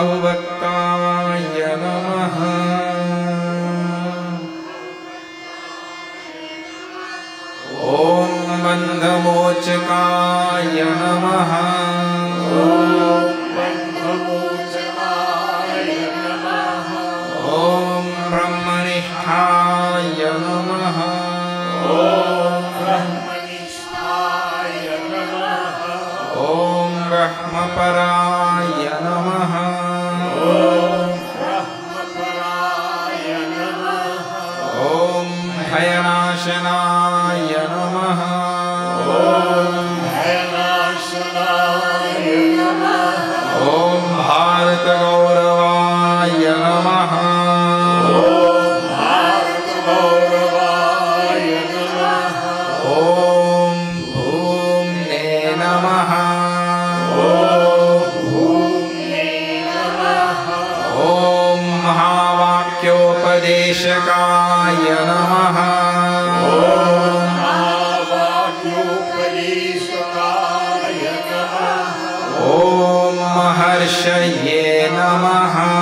Bahubhaktaya Namaha. Om Bandhamochakaya Namaha. Om Brahmanishthaya Namaha. Om Brahmaparaya Namaha. Om Bhayanashanaya Namaha. Om Bharata Gauravaya Namaha. Om Bhumne Namaha. Om Mahavakyopadeshakaya Namaha. Om Maharshaye Namaha.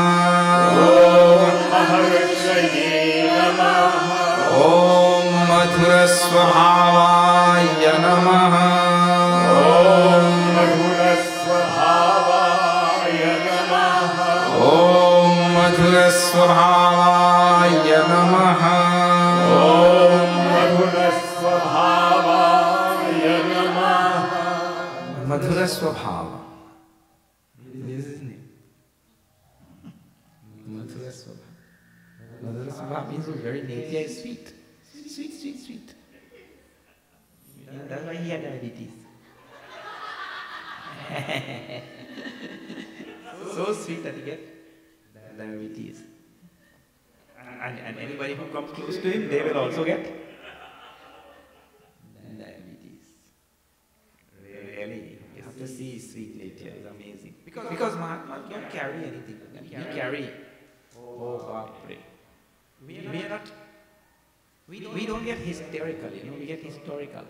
Om Madhurasvabhavaya Namaha. Om Madhurasvabhavaya Namaha. Madhurasvabhava. This is his name. Madhurasvabhava. Madhurasvabhava means very nature is sweet. Sweet, sweet, sweet. That's why he had diabetes. So sweet that he gets diabetes. And anybody who comes close to him, they will also get diabetes. Really, you have to see his sweet nature. It's amazing. Because Mahatmas don't carry anything. We carry. Oh, Bapre. We don't get hysterical, we get historical.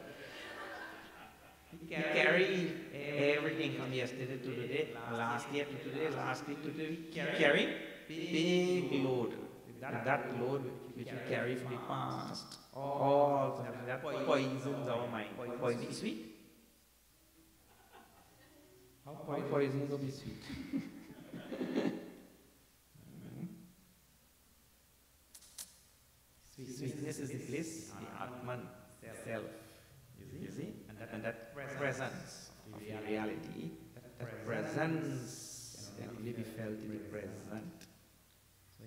We carry everything from yesterday to today, last year to today, last week to today. We carry big load. That load which we carry from the past, all that poisons our mind. Poison is sweet. How poison will be sweet? Sweetness is the bliss, the Atman, self. You see? And that presence of reality, that presence can only be felt in the present.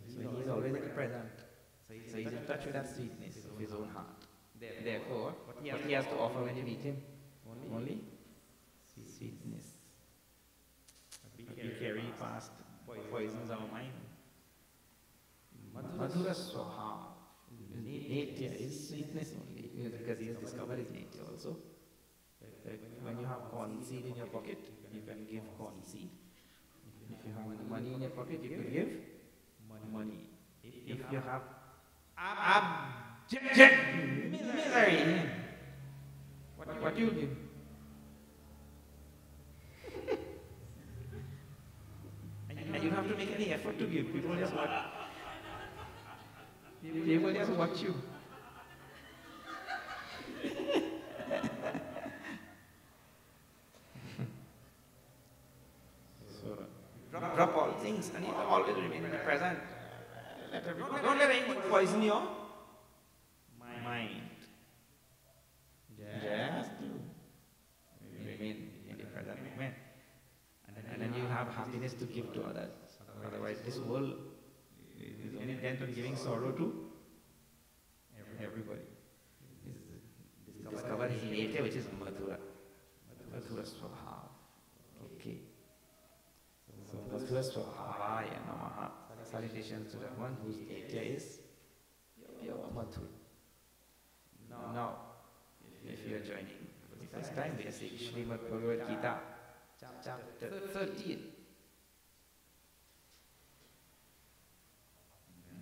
So he is always in the present. So he's in touch with that sweetness of his own heart. Therefore, what he has to offer when you meet him? Only sweetness. We carry past poisons our mind. Madhura Swabhava. Nature is sweetness only, because he has discovered his nature also. When you have corn seed in your pocket, you can give corn seed. If you have money in your pocket, you can give money. If you have abject misery, what you give? And you don't have to make any effort to give. People just watch. They will just watch you. So drop all things and you always remain in the present. Don't let anything poison your mind. Just remain in the present moment. And then you have happiness to give to others. Otherwise, this world is only intent on giving sorrow to everybody. Discover his nature, which is Madhura. Madhura Swabhava. Okay. So Madhura Swabhavaya Namaha. Salutations to that one whose nature is pure Madhura. Now, if you are joining for the first time, we are seeing Srimad Bhagavad Gita, chapter 13.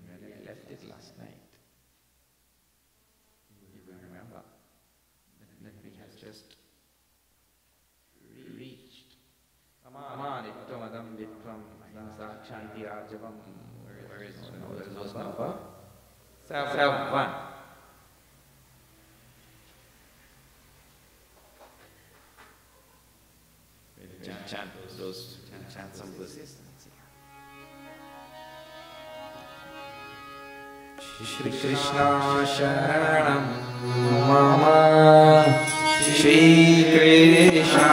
When we left it last night, you will remember that we have just reached Samadiptamadam Vitvam Sansat Step one. Chant those chant some verses. Shri Krishna Sharanam Mama, Shri Krishna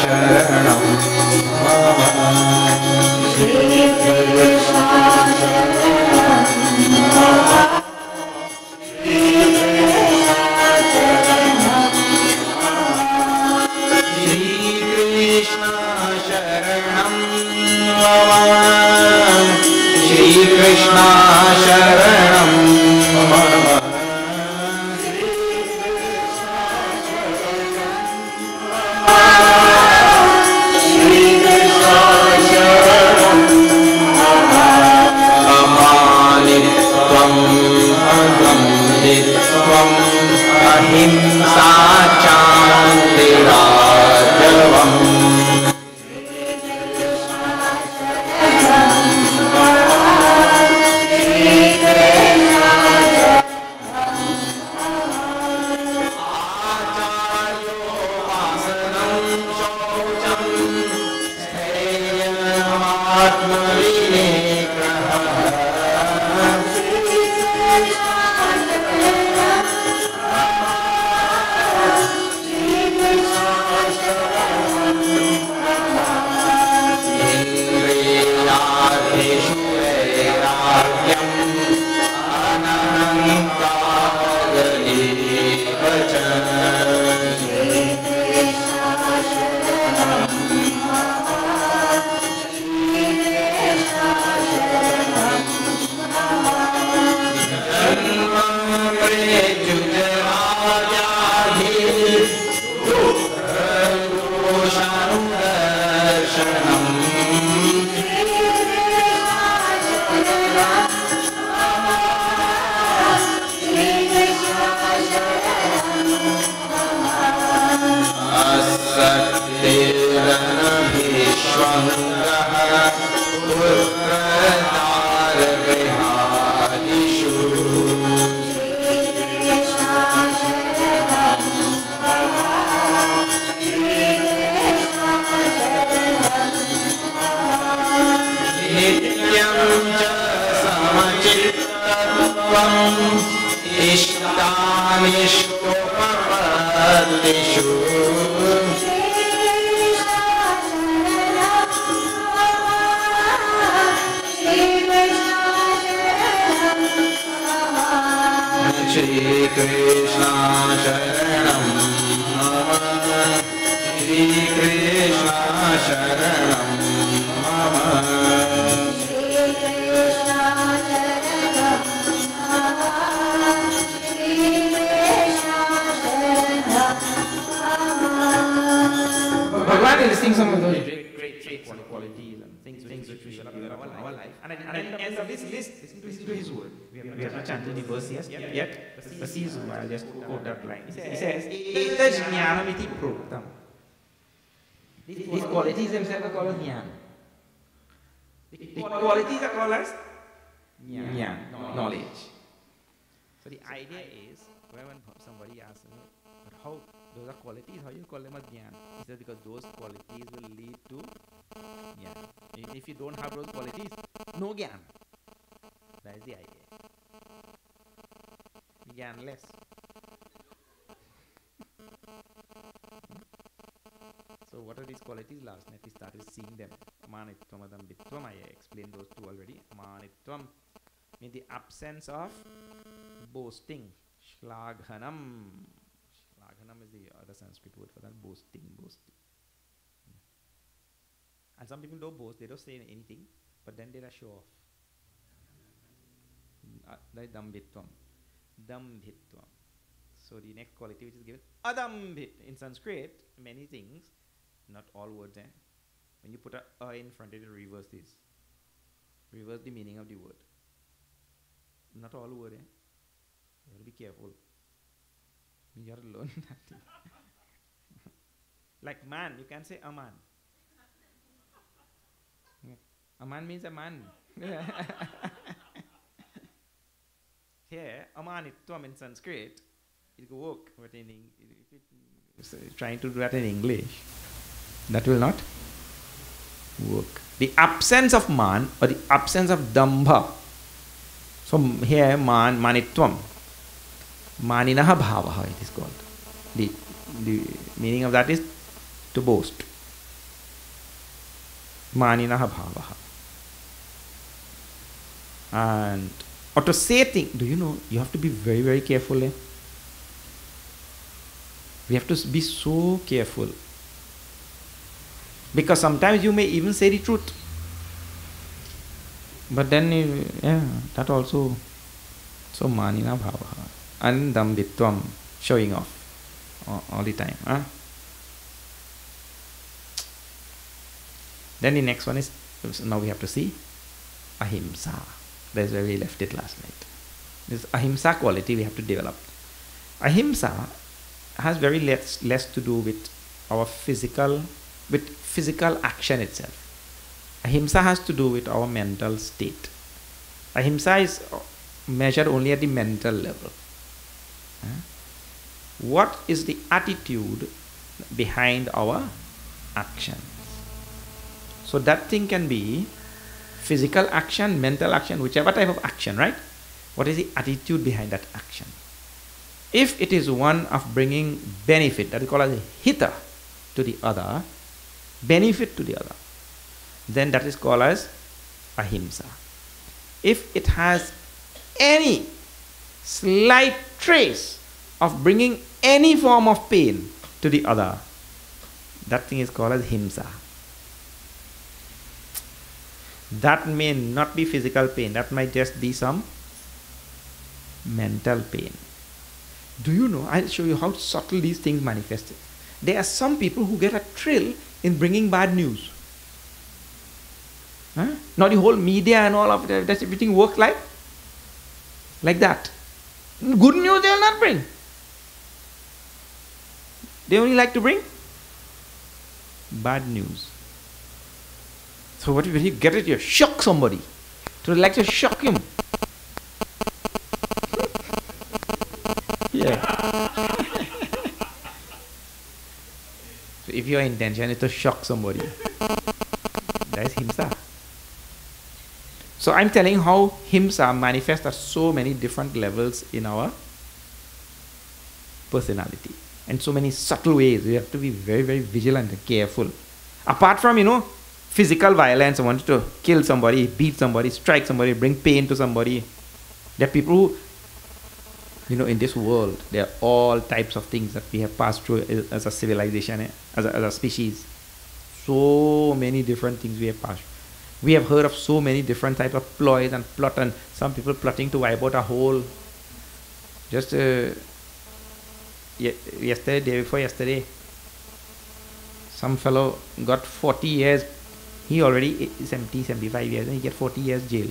Sharanam Mama, Shri Krishna Sharanam Mama, Shri Krishna Sharanam Mama, Shri Krishna Sharanam Mama, Shri Krishna Sharanam Mama, Shri Krishna Sharanam Mama, Amanitvam Agamnitvam Ahimsa Chanti Rajavam, qualities and things which we should have in our life. And at the end of this list, listen to his word. We have not chanted the verse yet, but see his word. I'll just quote that line. He says, Eta jnanam iti proktam. These qualities themselves are called jnana. The qualities are called as jnana, knowledge. So the idea is, when somebody asks, but how those are qualities, how you call them as jnana? He says because those qualities will lead to jnana. If you don't have those qualities, no jnana. That is the idea. Jnanless. So what are these qualities? Last night we started seeing them. Manitvam, adambitvam. I explained those two already. Manitvam means the absence of boasting. Shlaghanam. Shlaghanam is the other Sanskrit word for that. Boasting. And some people don't boast. They don't say anything, but then they show off. That is dambitvam. Dambhitvam. So the next quality which is given, adambhit. In Sanskrit, many things, not all words. When you put a in front, it will reverse this. Reverse the meaning of the word. Not all word. You have to be careful. You have to learn that. Like man, you can say a man. A man means a man. Here, amanitvam in Sanskrit, it will work, but if you're trying to do that in English, that will not work. The absence of man or the absence of dambha. So here, manitvam, maninaha bhavaha it is called. The meaning of that is to boast. Maninaha bhavaha. And or to say things, do you know, you have to be very, very careful. We have to be so careful. Because sometimes you may even say the truth. But then, that also, so manina bhavaha. And dambitvam, showing off all the time. Huh? Then the next one is, now we have to see ahimsa. That's where we left it last night. This ahimsa quality we have to develop. Ahimsa has very less to do with our physical action itself. Ahimsa has to do with our mental state. Ahimsa is measured only at the mental level. What is the attitude behind our actions? So that thing can be physical action, mental action, whichever type of action, right? What is the attitude behind that action? If it is one of bringing benefit, that is called as a hita to the other, benefit to the other, then that is called as ahimsa. If it has any slight trace of bringing any form of pain to the other, that thing is called as himsa. That may not be physical pain, that might just be some mental pain. Do you know, I'll show you how subtle these things manifest. There are some people who get a thrill in bringing bad news. Now the whole media and all of that, does everything work like that? Good news they will not bring. They only like to bring bad news. So when you get it, you shock somebody. To like to shock him. Yeah. So if your intention is to shock somebody, that is himsa. So I'm telling how himsa manifests at so many different levels in our personality. And so many subtle ways. We have to be very, very vigilant and careful. Apart from, physical violence, wanting to kill somebody, beat somebody, strike somebody, bring pain to somebody. There are people who, in this world, there are all types of things that we have passed through as a civilization, as a species. So many different things we have passed. We have heard of so many different types of ploys and plot, and some people plotting to wipe out a whole. Just yesterday, day before yesterday, some fellow got 40 years. He already 70, 75 years, and he get 40 years jail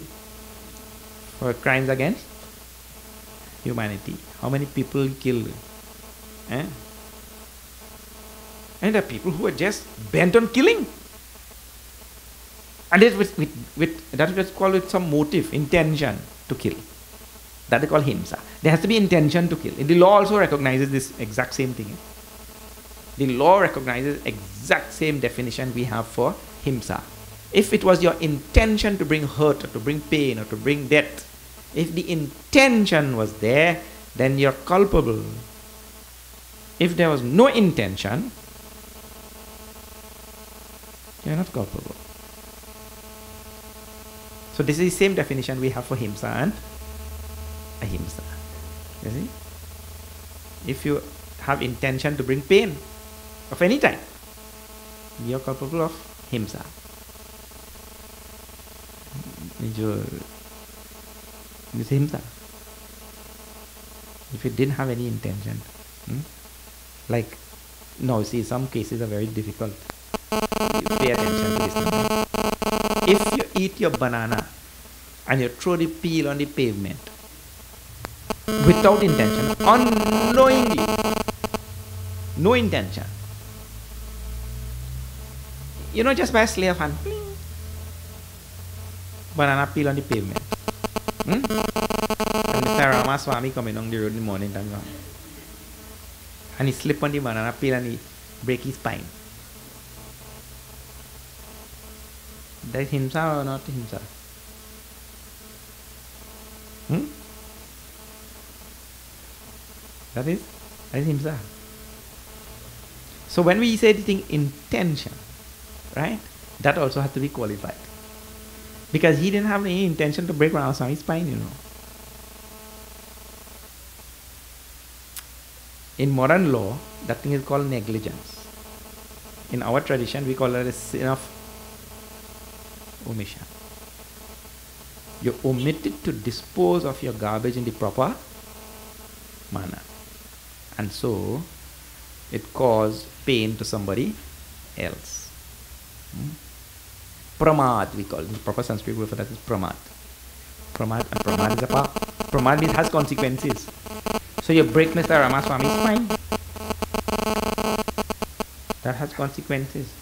for crimes against humanity. How many people he killed? And there are people who are just bent on killing. And it's that's what's called with some motive, intention to kill. That they call himsa. There has to be intention to kill. The law also recognizes this exact same thing. The law recognizes exact same definition we have for himsa. If it was your intention to bring hurt or to bring pain or to bring death, if the intention was there, then you're culpable. If there was no intention, you're not culpable. So this is the same definition we have for himsa and ahimsa. You see? If you have intention to bring pain of any type, you're culpable of himsa. This is himsa. If you didn't have any intention, no, see, some cases are very difficult. You pay attention to this thing. If you eat your banana and you throw the peel on the pavement without intention, unknowingly, no intention, just by a sleight of hand, banana peel on the pavement. And Mr. Rama Swami coming on the road in the morning time. And he slip on the banana peel and he break his spine. That is himsa or not himsa? That is himsa. So when we say the thing intention, right, that also has to be qualified. Because he didn't have any intention to break Ramaswami's spine, you know. In modern law, that thing is called negligence. In our tradition, we call it a sin of omission. You omitted to dispose of your garbage in the proper manner. And so, it caused pain to somebody else. Pramad, we call it. The proper Sanskrit word for that is pramad. Pramad means has consequences. So you break Mr. Ramaswami's spine. That has consequences.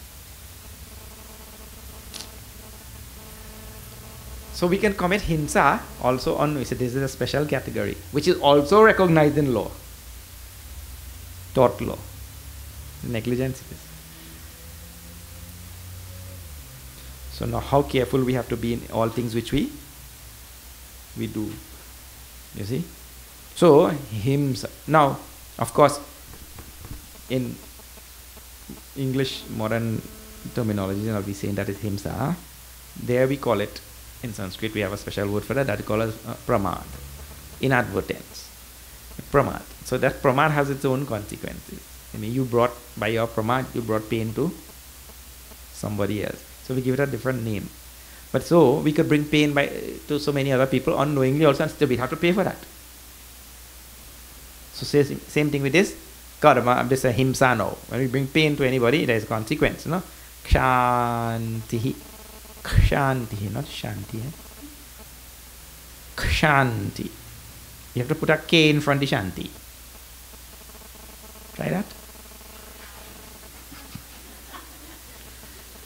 So we can commit himsa also on, this is a special category, which is also recognized in law. Tort law. Negligence is. So now how careful we have to be in all things which we do. You see? So himsa. Now, of course, in English modern terminology, I'll be saying that is himsa. There we call it, in Sanskrit we have a special word for that, that is called as pramad. Inadvertence. Pramad. So that pramad has its own consequences. I mean, by your pramad, you brought pain to somebody else. So we give it a different name. But so we could bring pain to so many other people unknowingly also, and still we have to pay for that. So same thing with this karma, this is himsa now. When we bring pain to anybody, there is a consequence. No? Kshantihi. Kshantihi, not shanti. Kshanti. You have to put a K in front of shanti. Try that.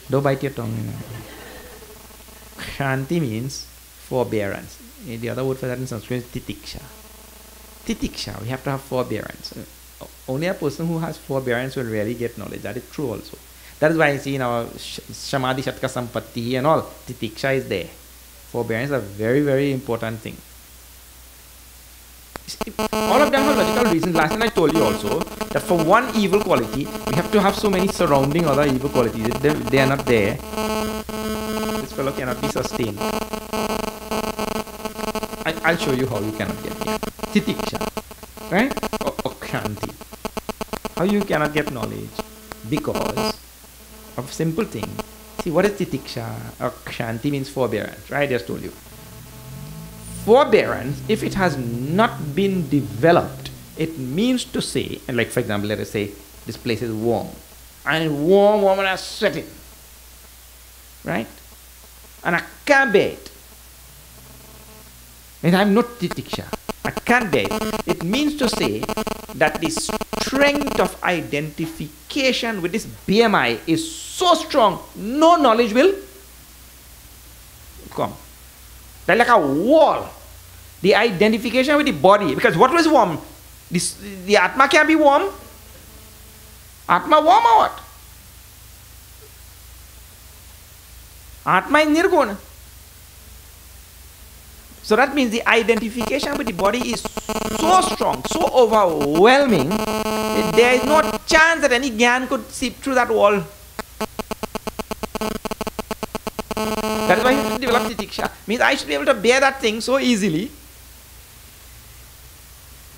Don't bite your tongue. Kshanti means forbearance. The other word for that in Sanskrit is titiksha. Titiksha, we have to have forbearance. Only a person who has forbearance will really get knowledge. That is true also. That is why I see in our Shamadhi Shatka Sampatti and all, titiksha is there. Forbearance is a very, very important thing. All of them have logical reasons. Last time I told you also that for one evil quality, we have to have so many surrounding other evil qualities. If they are not there, this fellow cannot be sustained. I'll show you how you cannot get here. Titiksha, right? Or kshanti. How you cannot get knowledge? Because of simple thing. See, what is titiksha or kshanti means forbearance, right? I just told you. Forbearance, if it has not been developed, it means to say, and like for example, let us say this place is warm, and warm and I'm sweating, right? And I can't bear it. And I'm not titiksha. I can't bear it. It means to say that the strength of identification with this BMI is so strong, no knowledge will come. They're like a wall. The identification with the body. Because what was warm? The Atma can be warm. Atma warm or what? Atma is nirguna. So that means the identification with the body is so strong, so overwhelming, that there is no chance that any Gyan could seep through that wall. That is why you develop titiksha. Means I should be able to bear that thing so easily.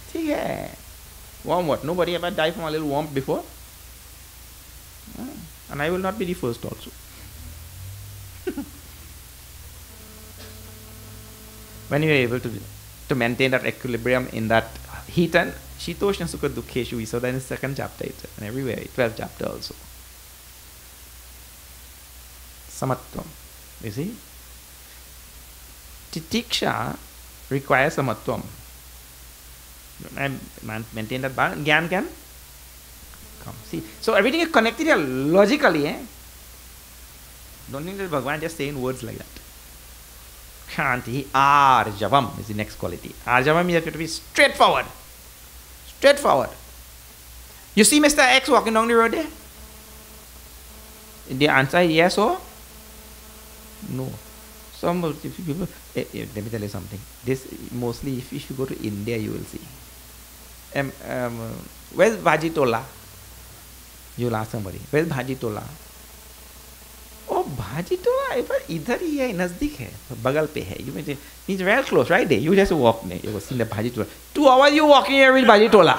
See here. Warm what? Nobody ever died from a little warmth before. And I will not be the first also. When you are able to maintain that equilibrium in that heat and shitoshna sukha dukkeshu, we saw that in the second chapter, and everywhere, 12th chapter also. Samatvam. You see? Titiksha requires samatvam. And maintain that balance, Gyan can come. See? So everything is connected here logically. Don't think that Bhagavan just saying words like that. Shanti, arjavam is the next quality. Arjavam means you have to be straightforward. Straightforward. You see Mr. X walking down the road there? The answer is yes or no. Some people, let me tell you something. This mostly, if you go to India, you will see. Where's Bhaji Tola? You will ask somebody, where's Bhaji Tola? Oh, Bhaji Tola, इधर ही है, नजदीक है, बगल पे है. You mean it's very close, right there. You just walk there. You will see the Bhaji Tola. 2 hours you walking here with Bhaji Tola.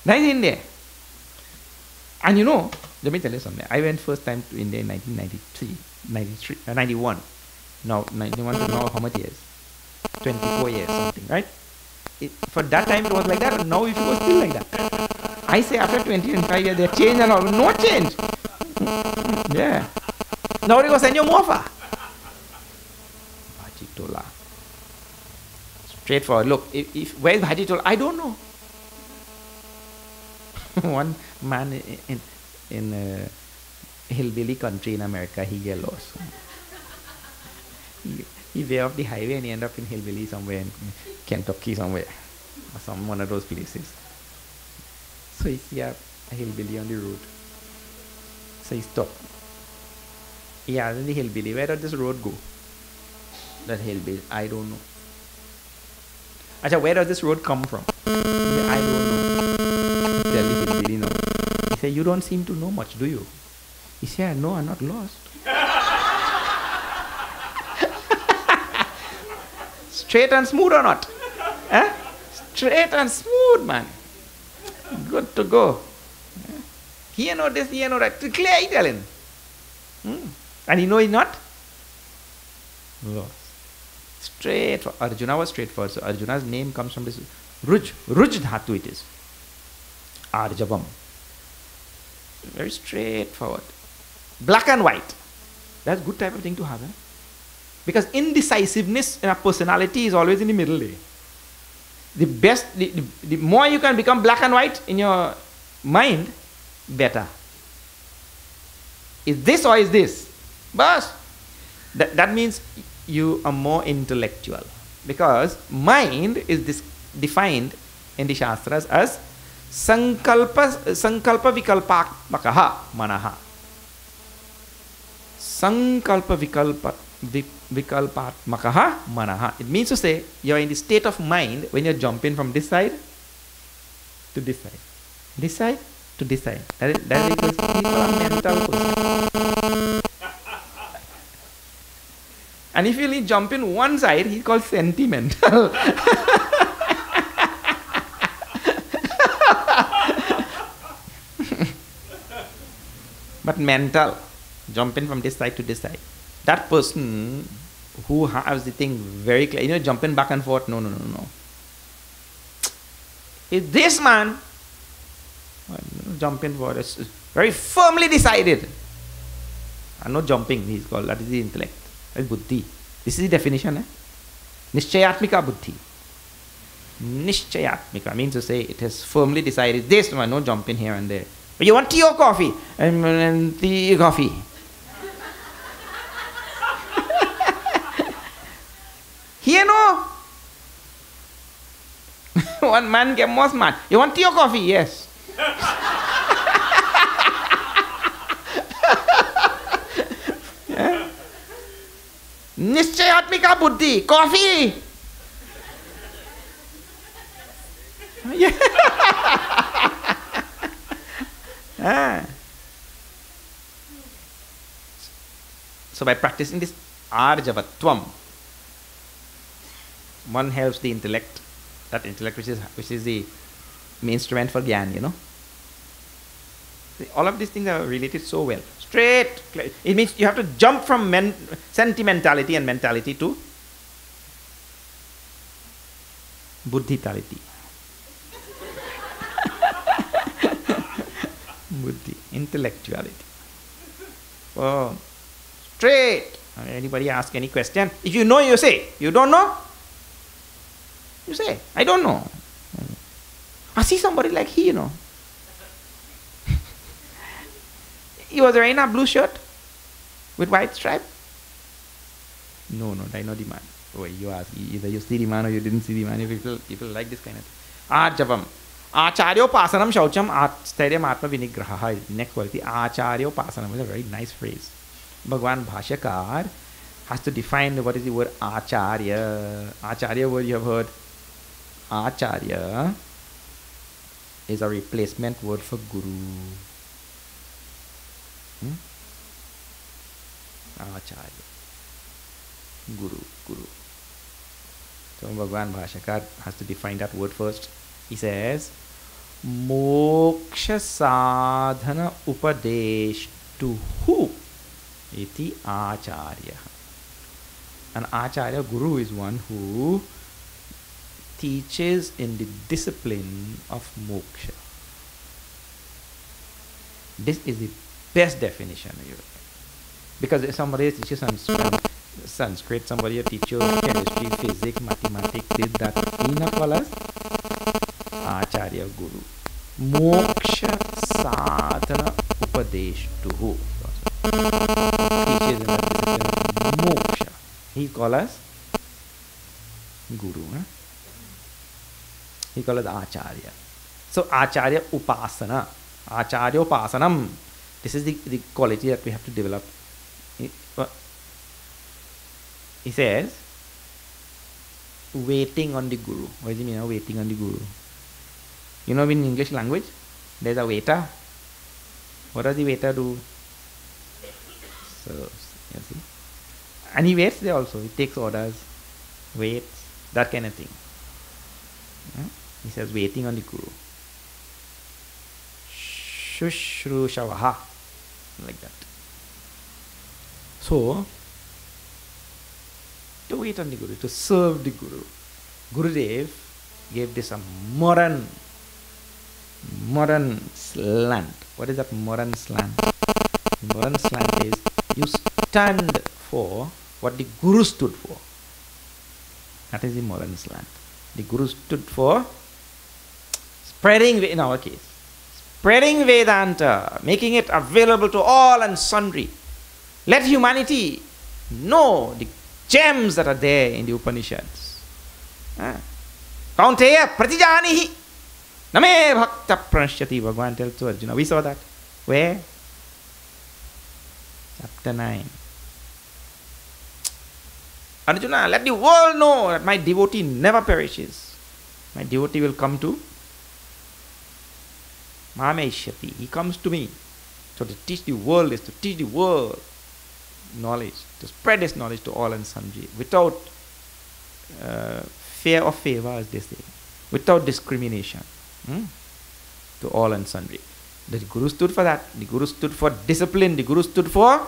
That is India. And you know, let me tell you something. I went first time to India in 91. Now, 91 to now, how much years? 24 years, something, right? For that time it was like that, and now it was still like that. I say after 20 and 5 years, they change and all. No change. Yeah. Now they go send you more far. Bhaji Tola. Straightforward. Look, where's Bhaji Tola? I don't know. One man in a hillbilly country in America, he get lost. He way off the highway and he end up in hillbilly somewhere in Kentucky somewhere, or one of those places. So he see a hillbilly on the road. So he stopped. He asked the hillbilly, where does this road go? That hillbilly, I don't know. Acha, where does this road come from? I don't know. Tell the hillbilly no. He said, you don't seem to know much, do you? He said, no, I'm not lost. Straight and smooth or not? Eh? Straight and smooth, man. Good to go. He know this, he know that. Clear Italian. And he know he's not lost. Straight. Arjuna was straightforward. So Arjuna's name comes from this Ruj. Ruj dhatu it is. Arjavam. Very straightforward. Black and white. That's a good type of thing to have. Eh? Because indecisiveness in a personality is always in the middle there. The best, the more you can become black and white in your mind, better. Is this or is this? But that means you are more intellectual. Because mind is defined in the Shastras as sankalpa vikalpakmakaha manaha. Sankalpa vikalpatmakaha manaha. It means to say you are in the state of mind when you are jumping from this side to this side. This side to this side. That equals a mental person. And if you only jump in one side, he's called sentimental. But mental, jumping from this side to this side. That person who has the thing very clear, you know, jumping back and forth, no. Is this man jumping forward, it's very firmly decided. And no jumping, he's called, that is the intellect. That's buddhi. This is the definition. Nishchayatmika buddhi. Nishchayatmika means to say it has firmly decided this one, no jumping here and there. But you want tea or coffee? And tea, coffee. Here no. One man get more smart. You want tea or coffee? Yes. Nishchayatmika buddhi. Coffee. So by practicing this arjavatvam, one helps the intellect, that intellect which is the instrument for gyan, you know. See, all of these things are related so well. Straight. It means you have to jump from sentimentality and mentality to buddhitality. Buddhi, intellectuality. Oh, straight. Anybody ask any question? If you know, you say. You don't know? You say, I don't know. I see somebody like he, you know. He was wearing a blue shirt. with white stripe? No, there is no demand. Oh, you ask, either you see demand or you didn't see demand. People like this kind of thing. Arjavam. Acharyopasanam shaucham steryam atma vinigraha. Next quality. Acharyopasanam is a very nice phrase. Bhagwan Bhashyakar has to define what is the word acharya. Acharya word you have heard. Acharya is a replacement word for guru. Acharya. Guru. So Bhagwan Bhashyakar has to define that word first. He says, Moksha sadhana upadeshtuhu iti acharya. An acharya, guru, is one who teaches in the discipline of moksha. This is the best definition. Because if somebody teaches Sanskrit, somebody teaches chemistry, physics, mathematics, this, that, enough colors, acharya, guru. Moksha sadhana upadeshtuhu. Teaches in the discipline of moksha. He calls us guru. He calls us acharya. So acharya upasana. Acharya upasanam. This is the quality that we have to develop. He says, waiting on the guru. What does it mean, waiting on the guru? You know, in English language, there's a waiter. What does the waiter do? So, you see. And he waits there also. He takes orders, waits, that kind of thing. He says, waiting on the guru. Shushrusavaha. Like that. So, to wait on the guru, to serve the guru. Gurudev gave this a modern slant. What is that modern slant? The modern slant is you stand for what the guru stood for. That is the modern slant. The guru stood for spreading, in our case, spreading Vedanta, making it available to all and sundry. Let humanity know the gems that are there in the Upanishads. Kaunteya pratijanihi name bhakta pranashyati. Bhagavan tells to Arjuna. We saw that. Where? Chapter 9. Arjuna, let the world know that my devotee never perishes. My devotee will come to Mameshyati. He comes to me. So to teach the world is to teach the world knowledge, to spread this knowledge to all and sundry, without fear or favor, as they say, without discrimination, to all and sundry. The Guru stood for that. The Guru stood for discipline. The Guru stood for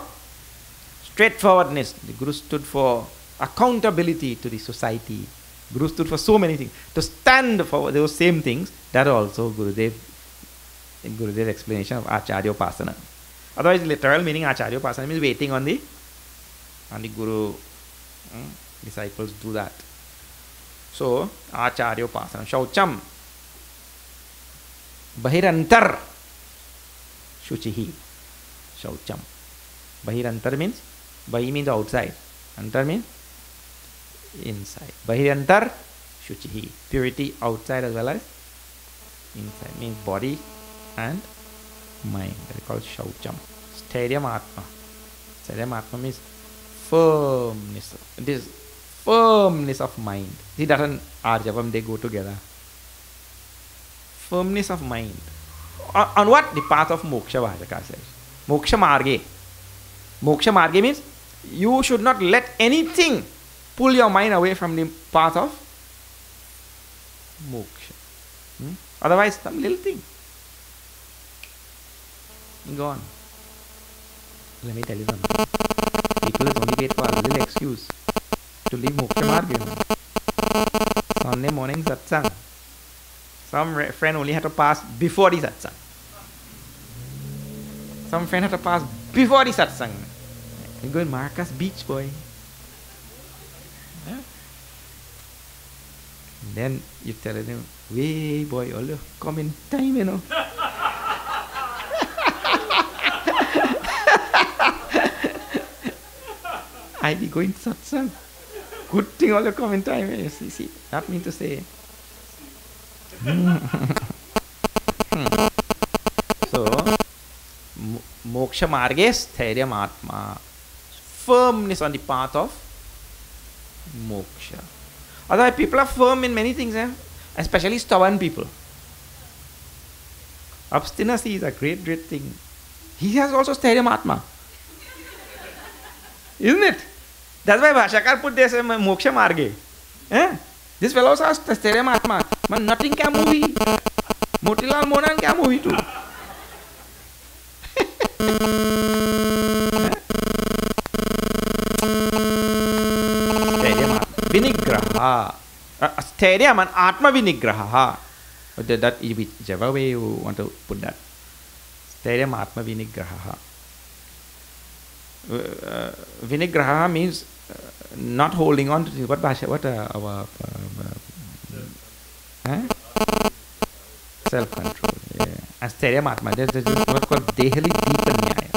straightforwardness. The Guru stood for accountability to the society. The Guru stood for so many things. To stand for those same things, that also Gurudev's explanation of Acharya Upasana. Otherwise, literal meaning Acharya Upasana means waiting on the Guru. Disciples do that. So, Acharya Upasana. Shaucham. Bahirantar. Shuchihi. Shaucham. Bahirantar means, Bahi means outside. Antar means inside. Bahirantar. Shuchihi. Purity outside as well as inside. Means body and mind. That is called Shaucham. Steryam Atma. Steryam Atma means firmness. This firmness of mind. See, that and Arjavam, they go together. Firmness of mind. On what? The path of moksha, Bhashyakar says. Moksha marge. Moksha marge means you should not let anything pull your mind away from the path of moksha. Otherwise, some little thing. Go on. Let me tell you something. People only wait for a little excuse to leave moksha marga. Sunday morning satsang. Some friend only had to pass before the satsang. Some friend had to pass before the satsang. You go in Marcus Beach, boy. Yeah? Then you tell them, "Way, boy, all come in time, you know." I be going to satsang. Good thing all you come in time. You see, that mean to say. So, moksha marge stairyam atma. Firmness on the path of moksha. Otherwise, people are firm in many things, especially stubborn people. Obstinacy is a great, great thing. He has also stairyam atma. Isn't it? That's why Bhashakar put this moksha marge. This fellow has stairyam atma. Man, nothing can move him. Motilal Monan can move him too. Vinigraha. Stairyam and atma vinigraha. That whichever way you want to put that. Stairyam atma vinigraha. Vinigraha means not holding on to what bhasha, what our self-control. Yeah. And stairyam atma. There's what's called dehali dipanyaya.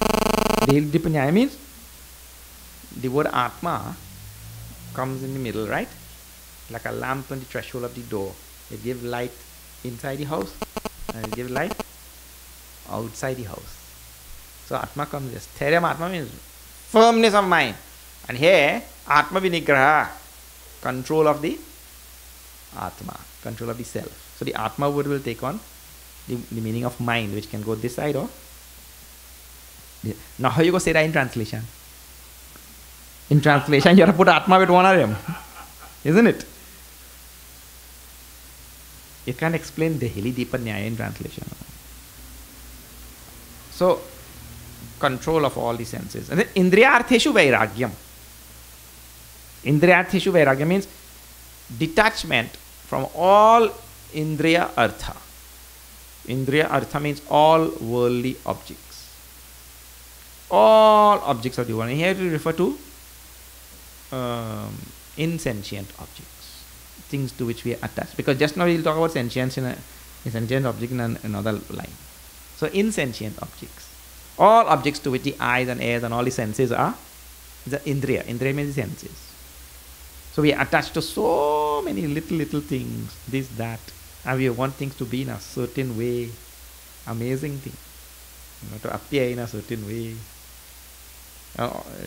Dehali dipanyaya means the word atma comes in the middle, right? Like a lamp on the threshold of the door. It gives light inside the house and it gives light outside the house. So atma comes here. Stairyam atma means firmness of mind. And here, atma vinigraha, control of the atma, control of the self. So the atma word will take on the meaning of mind, which can go this side or this. Now how you go say that in translation? In translation, you have to put atma with one of them. Isn't it? You can't explain the Dehali Dipanyaya in translation. So, control of all the senses. And then Indriyartheshu Vairagyam. Indriyartheshu Vairagyam means detachment from all Indriya Artha. Indriya Artha means all worldly objects. All objects of the world. And here we refer to insentient objects, things to which we are attached. Because just now we will talk about sentience in a sentient object in another line. So insentient objects, all objects to which the eyes and ears and all the senses are the indriya. Indriya means the senses. So we are attached to so many little things, this, that, and we want things to be in a certain way. Amazing thing. You want to appear in a certain way.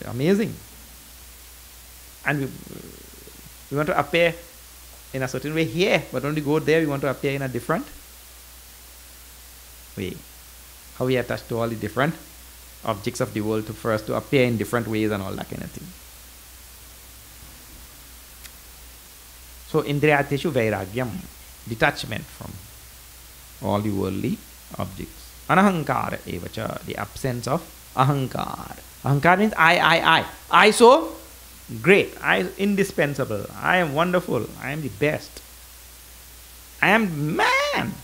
Amazing. And we want to appear in a certain way here, but when we go there, we want to appear in a different way. How we attach to all the different objects of the world for us to appear in different ways and all that kind of thing. So, Indriyateshu Vairagyam, detachment from all the worldly objects. Anahankara evacha, the absence of ahankar. Ahankar means I. I so great, I indispensable, I am wonderful, I am the best, I am man.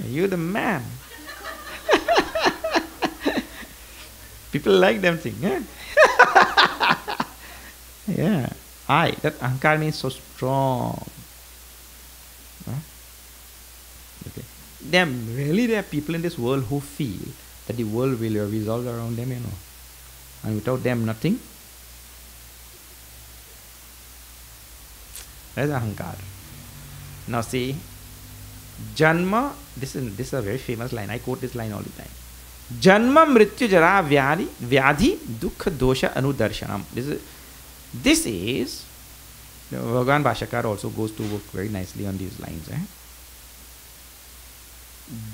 You're the man. People like them thing, yeah. I, that ahankar means so strong. Okay. There are people in this world who feel that the world will revolve around them, and without them nothing. That's ahankar. Now see, Janma, this is a very famous line. I quote this line all the time. Janma mrityu jara vyadhi dukha dosha anudarshanam. This is Bhagavan Bhashakar also goes to work very nicely on these lines.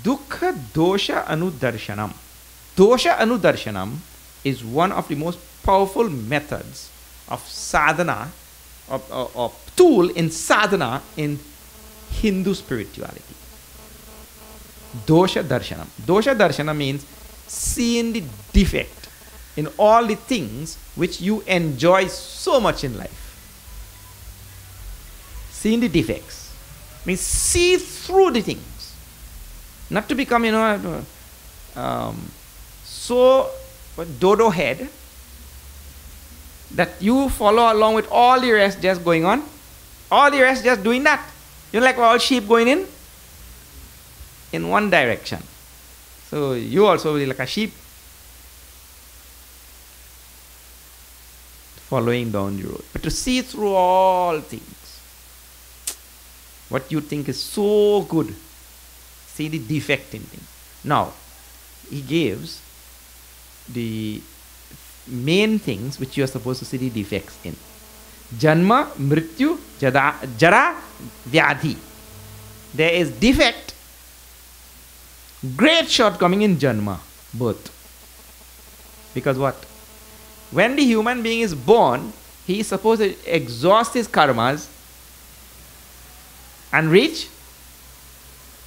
Dukha dosha anudarshanam. Dosha anudarshanam is one of the most powerful methods of sadhana, of tool in sadhana in Hindu spirituality. Dosha darshanam. Dosha darshanam means seeing the defect in all the things which you enjoy so much in life. Seeing the defects means see through the things, not to become so dodo head that you follow along with all the rest just going on, all the rest just doing that. You're like all sheep going in one direction. So you also will be like a sheep. following down the road. But to see through all things, what you think is so good, see the defect in things. Now, he gives the main things which you are supposed to see the defects in. Janma, Mrityu, Jara, Vyadhi. There is defect, great shortcoming in Janma, birth. Because what? When the human being is born, he is supposed to exhaust his karmas and reach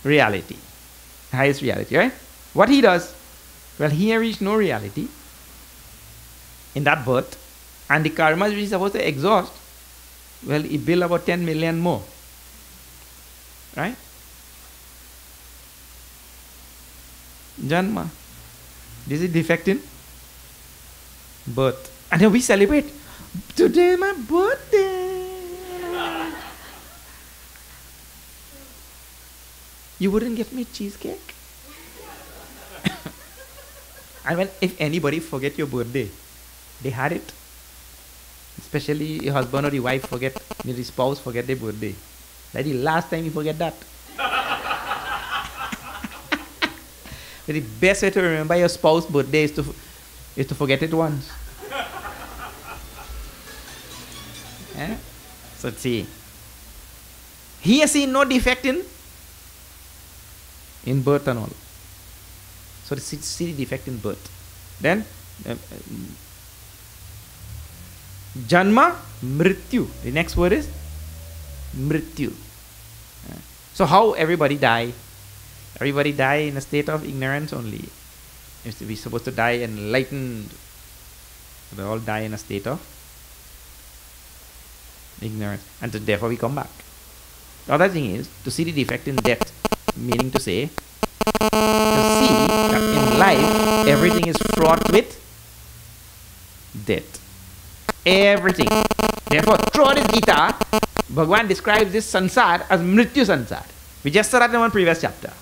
reality, highest reality, right? What he does? Well, he has reached no reality in that birth, and the karmas which he is supposed to exhaust, well, he bill about 10 million more, right? Janma. This is defect in birth. And then we celebrate. Today is my birthday. You wouldn't give me cheesecake? And when, if anybody forget your birthday, they had it. Especially your husband or your wife forget, your spouse forget their birthday. Like the last time you forget that. But the best way to remember your spouse's birthday is to forget it once. Eh? So see, he has seen no defect in birth and all. So see the defect in birth. Then Janma, Mrityu. The next word is Mrityu. So how everybody die? Everybody die in a state of ignorance only. We're supposed to die enlightened. We all die in a state of ignorance. And so therefore we come back. The other thing is to see the defect in death. Meaning to say, to see that in life everything is fraught with death. Everything. Therefore, throughout his Gita, Bhagavan describes this sansar as Mrityu sansar. We just saw that in one previous chapter.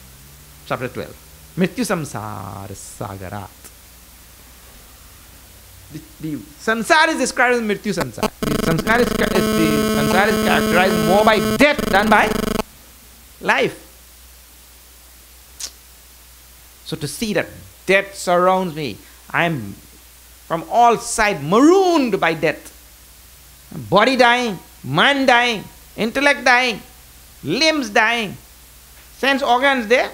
Chapter 12. Mrityu samsara sagarat. The sansar is described as Mrityu sansar. The sansar is characterized more by death than by life. So to see that death surrounds me, I am from all sides marooned by death. Body dying, mind dying, intellect dying, limbs dying, sense organs there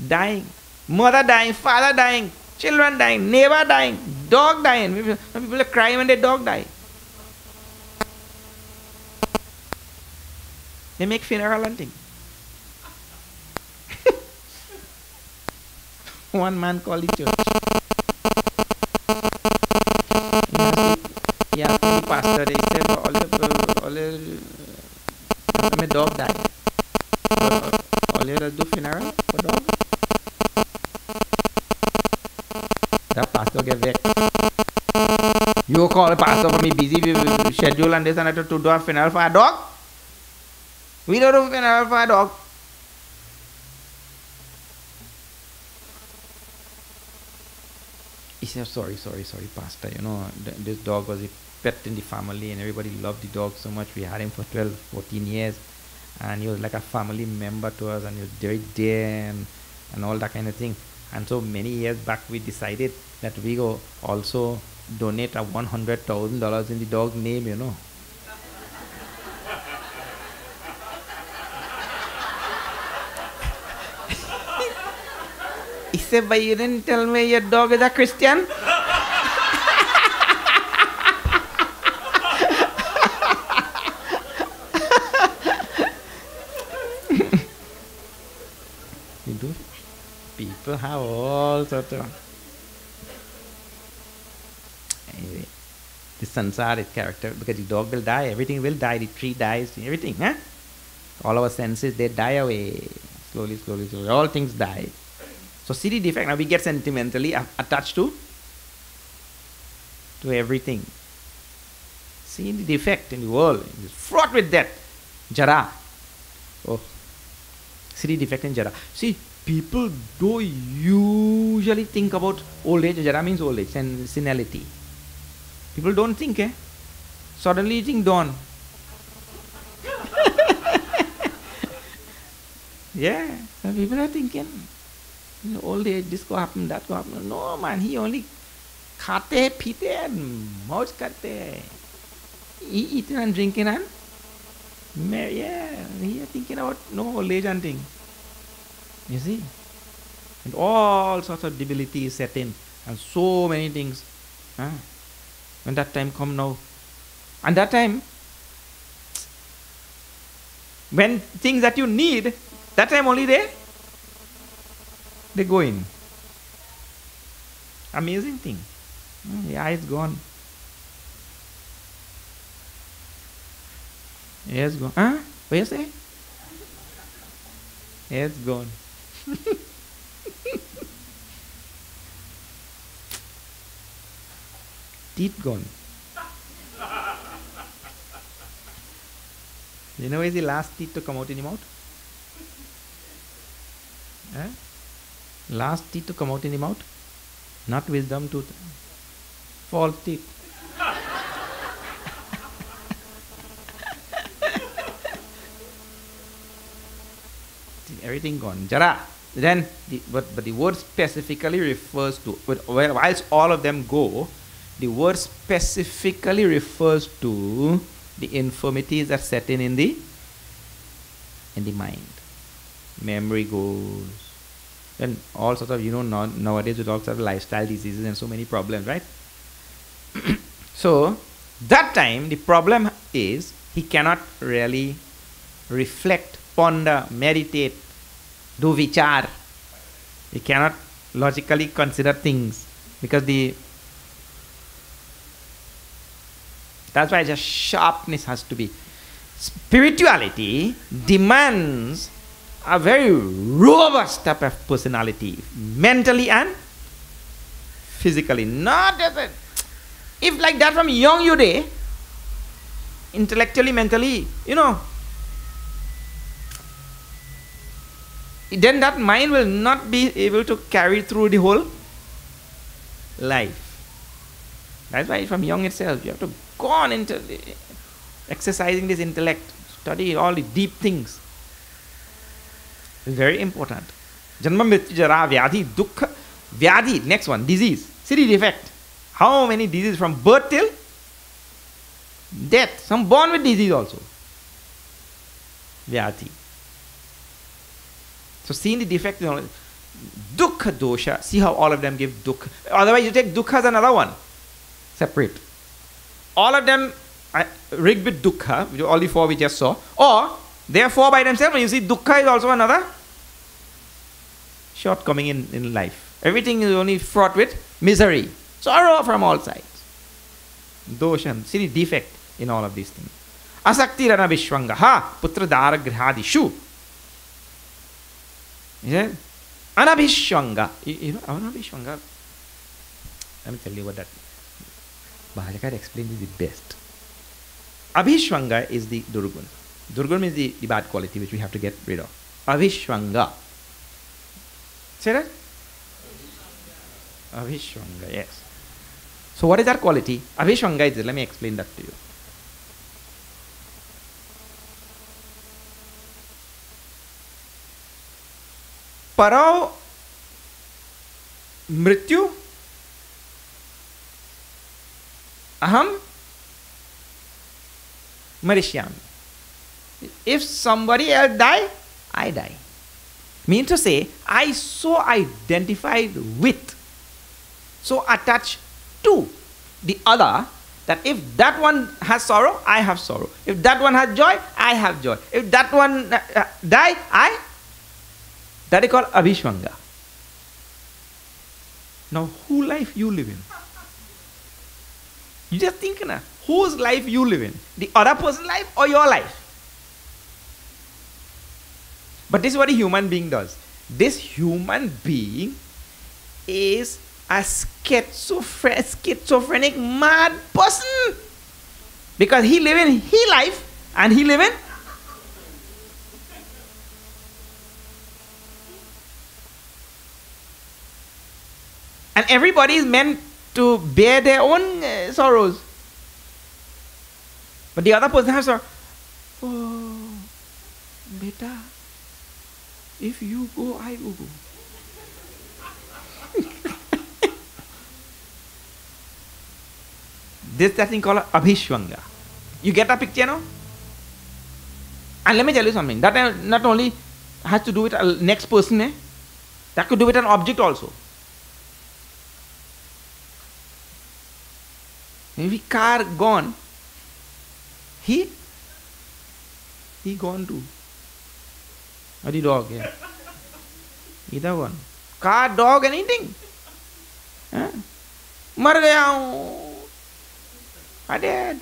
dying, mother dying, father dying, children dying, neighbor dying, dog dying. Some people are crying when their dog die. They make funeral and things. One man called the church. He asked the pastor, he said, my dog died. All you do funeral for dog? That pastor get vexed. You call a pastor for me busy schedule and this and that to do a funeral for a dog? We don't do funeral for a dog. He said, sorry, pastor, this dog was a pet in the family and everybody loved the dog so much. We had him for 12, 14 years and he was like a family member to us and he was very dear and all that kind of thing. And so many years back we decided that we go also donate a $100,000 in the dog's name, He said, but you didn't tell me your dog is a Christian? People have all sorts of... Anyway, the sansar is character, because the dog will die, everything will die, the tree dies, everything, huh? All our senses, they die away. Slowly, all things die. So see the defect. Now we get sentimentally attached to everything. See the defect in the world. It's fraught with death. Jara. Oh. See the defect in Jara. See, people don't usually think about old age. Jara means old age and senility. People don't think, eh? Suddenly you think dawn. Yeah, some people are thinking, in old age, this could happen, that could happen. No, man, he only khate, pite, and mauj karte. He eating and drinking and yeah, he is thinking about no old age and thing. You see? And all sorts of debility is set in, and so many things. When that time come now, and that time, when things that you need, that time only they go in. Amazing thing. The eye is gone. Hair is gone. What you say? Hair is gone. Teeth gone. You know, is the last teeth to come out in your mouth? Last teeth to come out in the mouth? Not wisdom tooth. False teeth. Everything gone. Jara. Then, but the word specifically refers to, whilst all of them go, the word specifically refers to the infirmities that set in the mind. Memory goes. Then all sorts of, nowadays with all sorts of lifestyle diseases and so many problems, right? So, that time the problem is he cannot really reflect, ponder, meditate, do vichar. He cannot logically consider things because that's why just sharpness has to be. Spirituality demands a very robust type of personality, mentally and physically. Not as a, if like that from young you day, intellectually, mentally, then that mind will not be able to carry through the whole life. That's why from young itself, you have to go on into exercising this intellect, study all the deep things. It's very important. Janma mrityu jara vyadhi dukkha vyadhi. Next one, disease. See the defect. How many diseases from birth till death? Some born with disease also. Vyadhi. So seeing the defect, dukkha dosha. See how all of them give dukkha. Otherwise you take dukkha as another one. Separate. All of them are rigged with dukkha, all the four we just saw. Or they are four by themselves. You see, dukkha is also another shortcoming in life. Everything is only fraught with misery, sorrow from all sides. Doshan, see the defect in all of these things. Asakti rana vishwangaha putra dara grihadishu. Yeah? Anabhishwanga. Anabhishwanga. Let me tell you what that Bhajaka explained is the best. Abhishwanga is the Durgun. Durgun means the bad quality which we have to get rid of. Abhishwanga. Say that? Abhishwanga, yes. So what is that quality? Abhishwanga is, let me explain that to you. Parao mrityu aham marishyami. If somebody else die, I die. Mean to say, I so identified with, so attached to the other, that if that one has sorrow, I have sorrow. If that one has joy, I have joy. If that one die, that is called Abhishwanga. Now, whose life you live in? You just think, whose life you live in? The other person's life or your life? But this is what a human being does. This human being is a schizophrenic mad person. Because he live in his life and he live in. And everybody is meant to bear their own sorrows. But the other person has sorrow. Oh, beta, if you go, I will go. This that thing called Abhishwanga. You get a picture now? And let me tell you something. That not only has to do with the next person, that could do with an object also. Maybe car gone. He gone too. Or the dog, yeah. Either one. Car, dog, anything. Mar gaya hoon. I dead.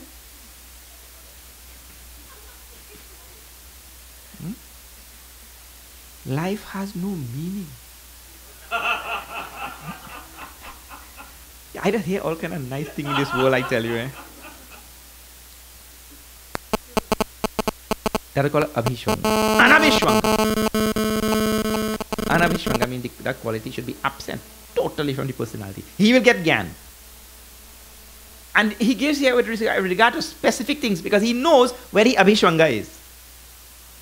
Life has no meaning. I just hear all kind of nice things in this world, I tell you. That is called Abhishwanga. Anabhishwanga means that quality should be absent totally from the personality. He will get Gyan. And he gives here with regard to specific things because he knows where the Abhishwanga is.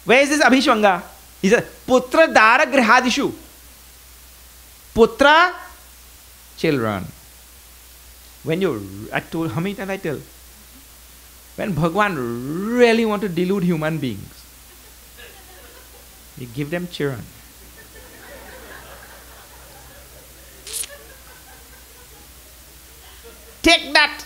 Where is this Abhishwanga? He says, Putra Dara Grihadishu. Putra, children. When I told, how many times I tell? When Bhagwan really want to delude human beings, he give them children. Take that!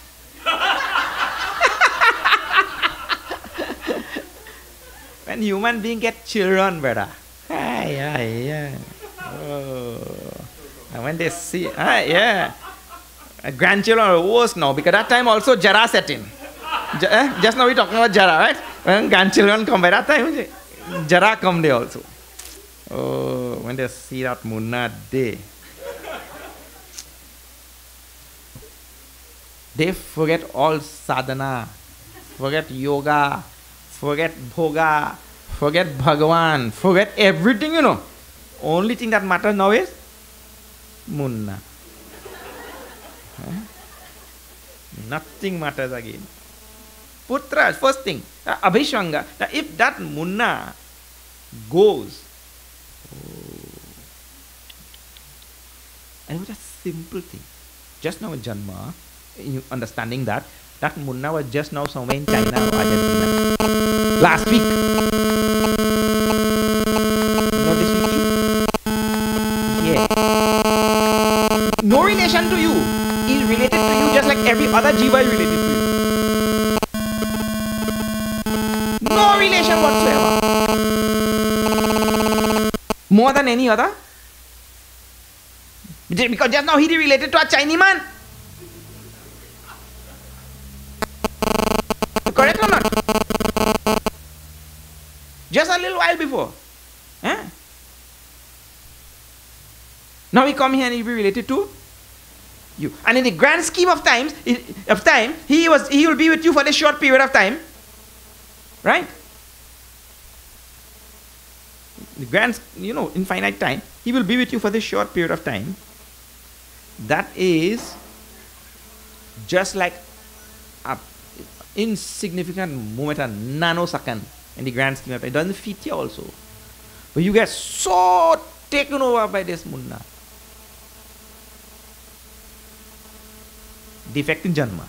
When human being get children, brother. Oh. And when they see, grandchildren are worse now because that time also Jara set in. Just now we talking about Jara, right? When grandchildren come by that time, Jara come there also. Oh, when they see that Munna day, they forget all sadhana, forget yoga, forget bhoga, forget Bhagavan, forget everything, Only thing that matters now is Munna. Nothing matters again. Putra, first thing, Abhishwanga. Now if that Munna goes, and it was a simple thing. Just now in Janma, understanding that Munna was just now somewhere in China or Argentina. Last week. This week? Yeah. No relation to you. He's related to you just like every other jiva is related to you. No relation whatsoever. More than any other. Because just now he is related to a Chinese man. Correct or not? Just a little while before. Now we come here and he will be related to you. And in the grand scheme of time, he will be with you for a short period of time. Right? The grand, infinite time, he will be with you for this short period of time. That is just like a insignificant moment, a nanosecond in the grand scheme of time. It doesn't fit you also. But you get so taken over by this Munna. Defect in Janma.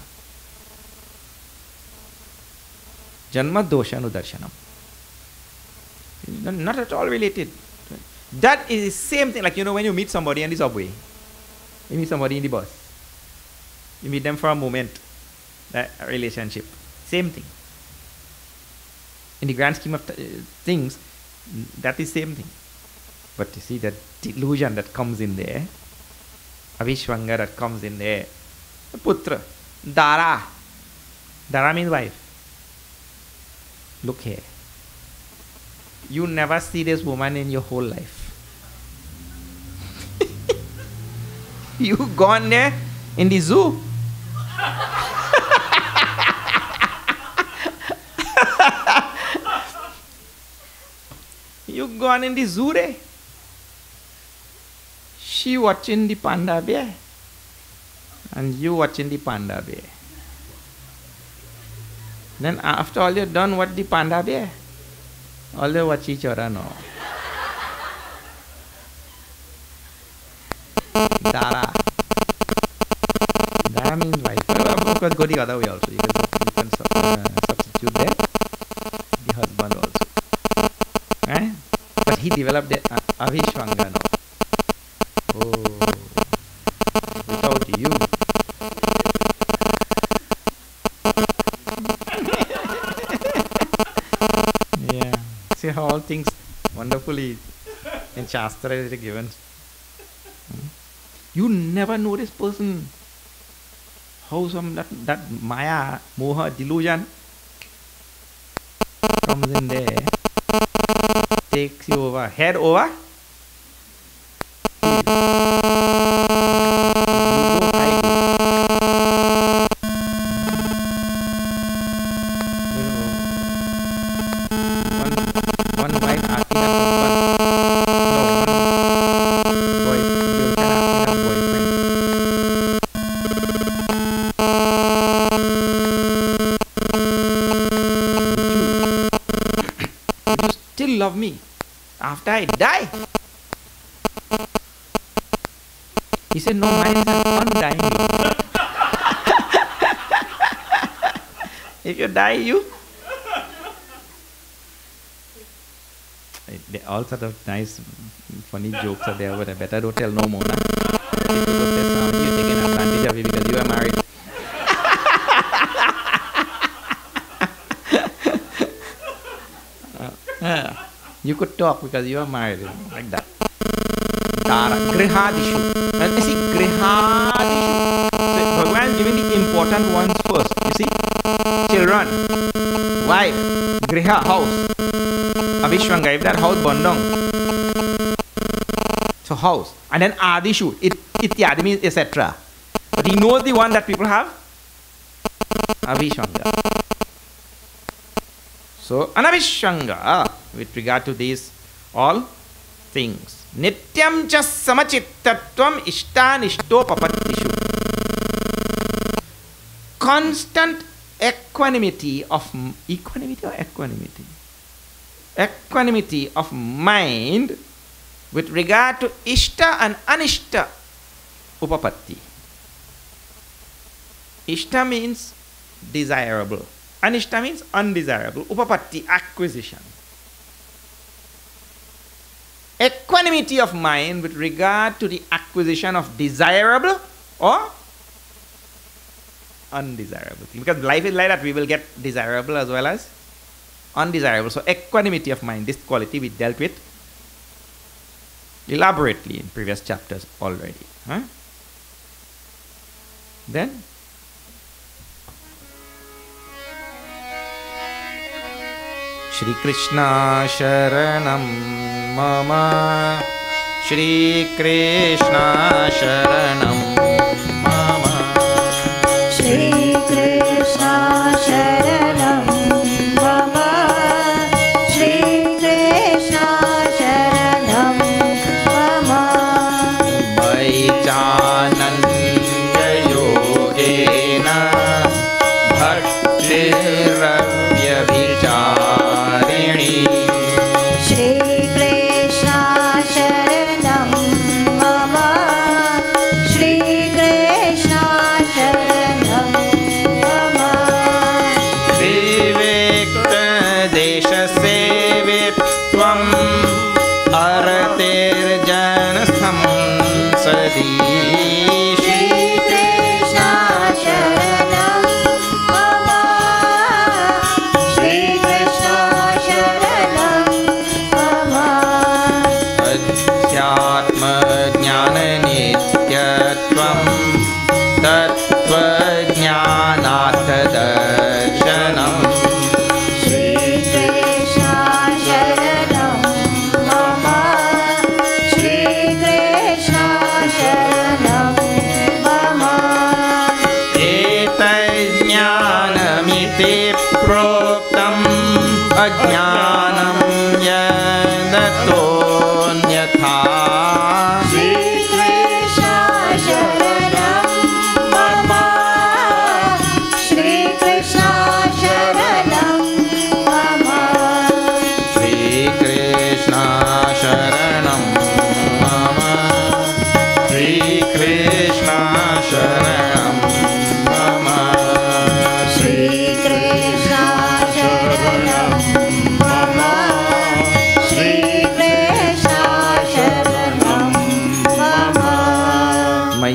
Janma dosha anudarshanam. Not at all related. That is the same thing like when you meet somebody on the subway. You meet somebody in the bus. You meet them for a moment. That relationship. Same thing. In the grand scheme of things, that is same thing. But you see that delusion that comes in there, Avishwanga that comes in there, Putra, Dara. Dara means wife. Look here. You never see this woman in your whole life. You gone there in the zoo. You gone in the zoo there. She watching the panda bear. And you watching the panda bear. Then after all you're done, what the panda bear? All the wachi chora no. Dara. Dara means wife. Of course, go the other way also. You can substitute there the husband also. Right? But he developed the avishwanga now. Oh, without you. Yeah. See how all things wonderfully in Shastra is given. You never know this person. How some that Maya, Moha, delusion comes in there, takes you over, head over. You go, I go. One wife asking her husband. No, one girlfriend asking her boyfriend. Would you still love me after I die? He said, no, mine is an undying love. If you die, you. All sort of nice, funny jokes are there, but I better don't tell no more. Nah? Because you're taking advantage of it because you are married. You could talk because you are married, like that. Dara, grihadishu. And you see, grihadishu. So Bhagavan is giving the important ones first. You see, children, wife, griha, house. Avishwanga, if that house burned down. So house. And then adishu, ityadi means etc. But he knows the one that people have. Avishwanga. So, anavishwanga, with regard to these all things. Nityam cha samachittatvam ishtanishtopapatishu. Constant equanimity of equanimity or equanimity? Equanimity of mind with regard to ishta and anishta upapatti. Ishta means desirable. Anishta means undesirable. Upapatti, acquisition. Equanimity of mind with regard to the acquisition of desirable or undesirable. Because life is like that, we will get desirable as well as undesirable. So equanimity of mind, this quality we dealt with elaborately in previous chapters already. Then Shri Krishna Sharanam Mama, Shri Krishna Sharanam Mama, Shri Krishna Sharanam Mama, Shri Krishna Sharanam Mama. Maha Jnana Yajna Bhakti-ravyabhicharini. Shri Krishna Sharanam Mama, Shri Krishna Sharanam Mama. Vivekta desha sevitvam aratirjana samsadi. Shri Krishna Sharanam Mama, Shri Krishna Sharanam Mama. Adhyatma jnana nityatvam tattva jnanatha darshanam. Shri Krishna Sharanam Mama, Shri Krishna Sharanam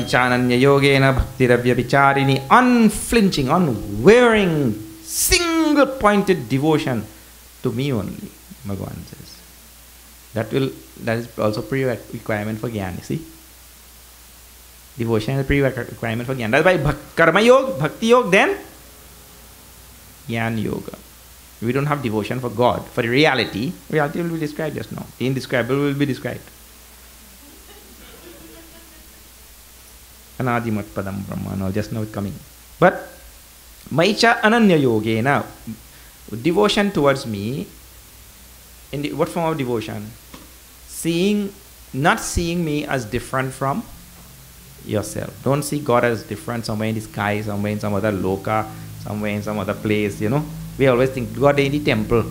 Chananya Yogena Bhaktiravya Vicharini, unflinching, unwavering, single pointed devotion to me only, Bhagavan says. That is also pre-requirement for Jnana, see? Devotion is a pre-requirement for Jnana. That's why Karma Yoga, Bhakti Yoga, then Jnana Yoga. We don't have devotion for God, for reality. Reality will be described just now. The indescribable will be described. Anadimat Padam Brahma, just now it's coming. But Maicha Ananya Yogena, devotion towards me, in what form of devotion? Not seeing me as different from yourself. Don't see God as different somewhere in the sky, somewhere in some other loka, somewhere in some other place, We always think God is in the temple.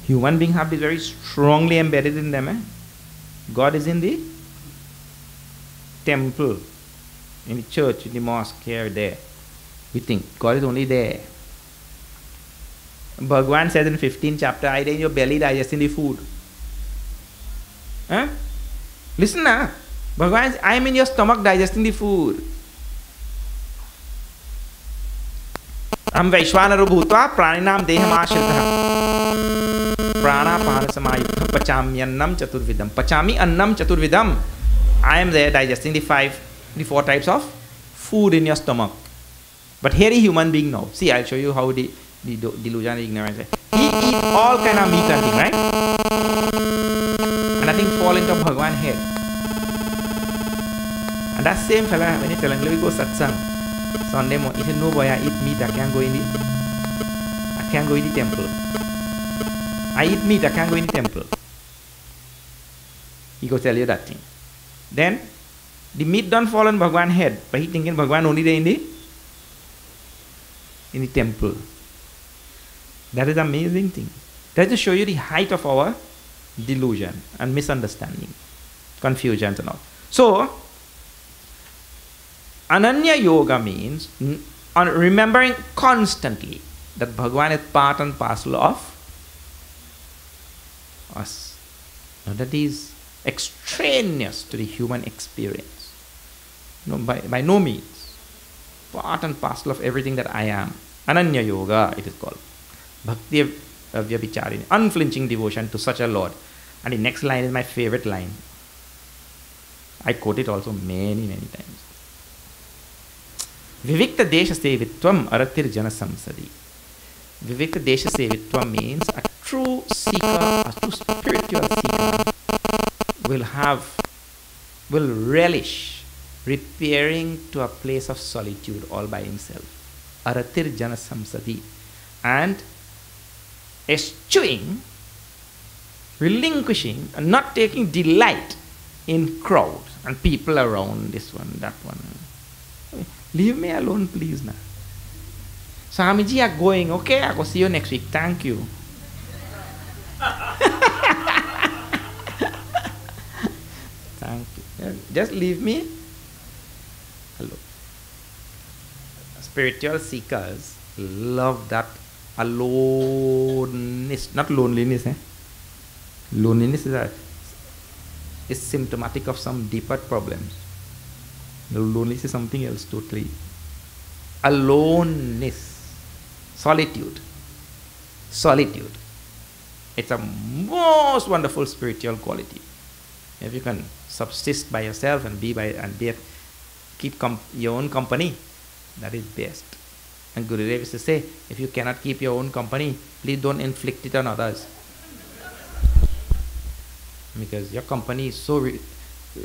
Human beings have this very strongly embedded in them. God is in the temple, in the church, in the mosque, here, there. We think God is only there. Bhagavan says in 15th chapter, I in your belly digesting the food. Listen now. Bhagavan says, I am in your stomach digesting the food. Am Vaishwanaro Bhutva Praninam Deham Ashritah Prana Panasamayutta Pachami Annam Chaturvidam. Pachami Annam Chaturvidam. I am there digesting the 4 types of food in your stomach. But here is human being now. See, I'll show you how the delusion and ignorance. He eat all kind of meat and thing, right? And nothing fall into Bhagavan's head. And that same fella, when he telling, let me go satsang. Sunday morning, he said, no boy, I eat meat, I can't go in the temple. I eat meat, I can't go in the temple. He go tell you that thing. Then, the meat don't fall on Bhagavan's head, but he thinking Bhagavan only there in the temple. That is an amazing thing. That is to show you the height of our delusion and misunderstanding, confusions and all. So, Ananya Yoga means remembering constantly that Bhagavan is part and parcel of us. Now that is extraneous to the human experience. No, by no means. Part and parcel of everything that I am. Ananya Yoga, it is called. Bhakti Vyavicharini, unflinching devotion to such a Lord. And the next line is my favorite line. I quote it also many times. Vivikta Desha Sevitvam Aratir Jana Samsadi. Vivikta Desha Sevitvam means a true seeker, a true spiritual seeker will relish repairing to a place of solitude all by himself. Aratir Jana Samsadi. And eschewing, relinquishing, and not taking delight in crowds and people around this one, that one. Leave me alone, please. Now. Swamiji are going. Okay, I will see you next week. Thank you. Thank you. Just leave me. Hello. Spiritual seekers love that aloneness, not loneliness. Loneliness is symptomatic of some deeper problems. Loneliness is something else totally. Aloneness, solitude. It's a most wonderful spiritual quality. If you can subsist by yourself and keep your own company, that is best. And Gurudev used to say, if you cannot keep your own company, please don't inflict it on others. Because your company is so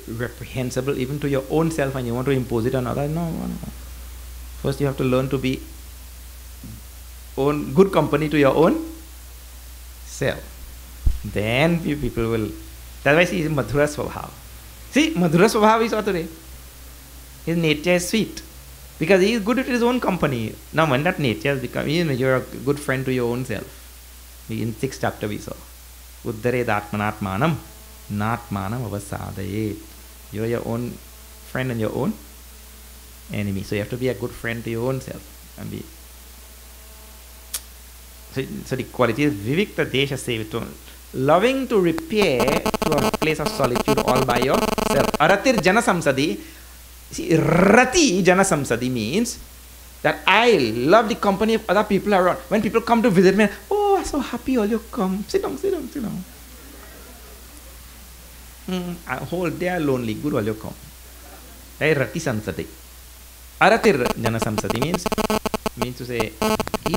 reprehensible even to your own self and you want to impose it on others. No. First you have to learn to be good company to your own self. Then people will. That's why see Madhura Swabhav. See, Madhura Swabhav is what today. His nature is sweet. Because he is good at his own company. Now when that nature has become, you're a good friend to your own self. In 6th chapter we saw. Uddared atmanatmanam. Natmanam avasadaye. You are your own friend and your own enemy. So you have to be a good friend to your own self. And so the quality is Vivikta Desha Sevitvam. Loving to repair to a place of solitude all by yourself. Aratir Jana Samsadi. See, Rati Jana Samsati means that I love the company of other people around. When people come to visit me, oh, I'm so happy all you come. Sit down, sit down, sit down. A whole day lonely, good all you come. That is Rati Samsati. Aratir Jana Samsati means to say he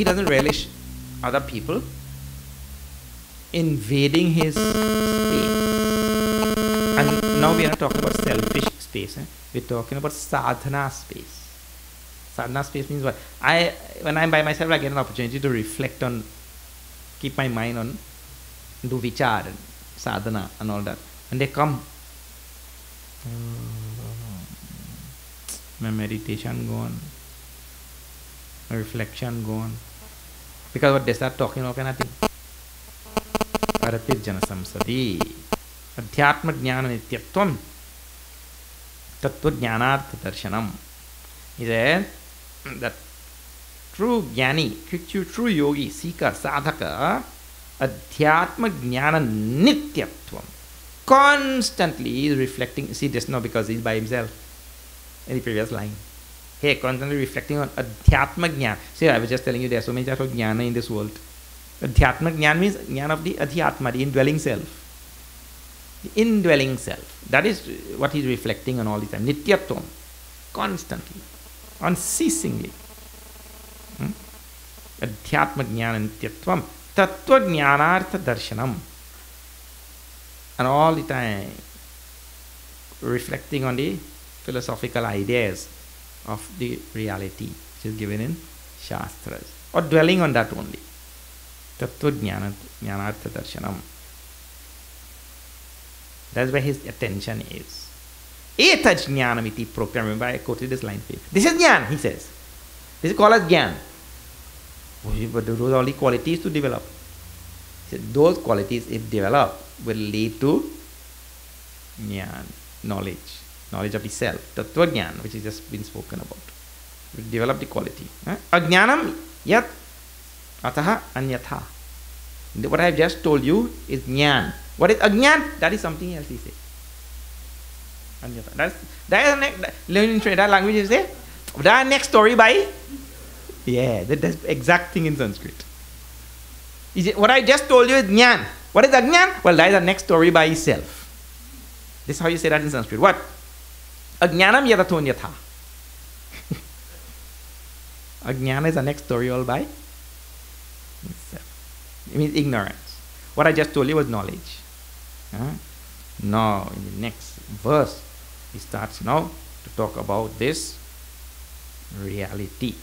doesn't relish other people invading his space. And now we are not talking about selfish space. We're talking about sadhana space. Sadhana space means what? When I'm by myself, I get an opportunity to reflect on, keep my mind on, do vichar, and sadhana and all that. And they come, my meditation gone, my reflection gone. Because what they start talking about nothing. Aratir Jana Samsati. Adhyatma Jnana Nityatvam. Tattva Jnanartha Darshanam. He said that true jnani, true yogi, seeker, sadhaka, adhyatma jnana nityatvam. Constantly is reflecting. See this now because he's by himself. In the previous line. Hey, constantly reflecting on adhyatma jnana. See, I was just telling you there are so many types of jnana in this world. Adhyatma jnana means jnana of the adhyatma, the indwelling self. The indwelling self. That is what he's reflecting on all the time. Nityatvam. Constantly. Unceasingly. Adhyatma jnana nityatvam. Tattva jnanartha darshanam. And all the time reflecting on the philosophical ideas of the reality which is given in Shastras. Or dwelling on that only. Tattva jnanartha darshanam. That's where his attention is. Etaj jnanamiti prokya. Remember I quoted this line for you. This is jnana, he says. This is called as jnana. But those are all the qualities to develop. He said, those qualities, if developed, will lead to jnana, knowledge. Knowledge of the self. Tattva jnana, which has just been spoken about. Will develop the quality. Ajnanam yat ataha anyatha. What I have just told you is jnana. What is ajnan? That is something else he says. Anyatha. That is the next, in Trinidad language you say, that next story by, yeah, that's the exact thing in Sanskrit. What I just told you is jnana. What is ajnan? Well, that is the next story by itself. This is how you say that in Sanskrit. What? Ajnanam yadato nyatha. Ajnana is the next story all by itself. It means ignorance. What I just told you was knowledge. Now, in the next verse, he starts now to talk about this reality.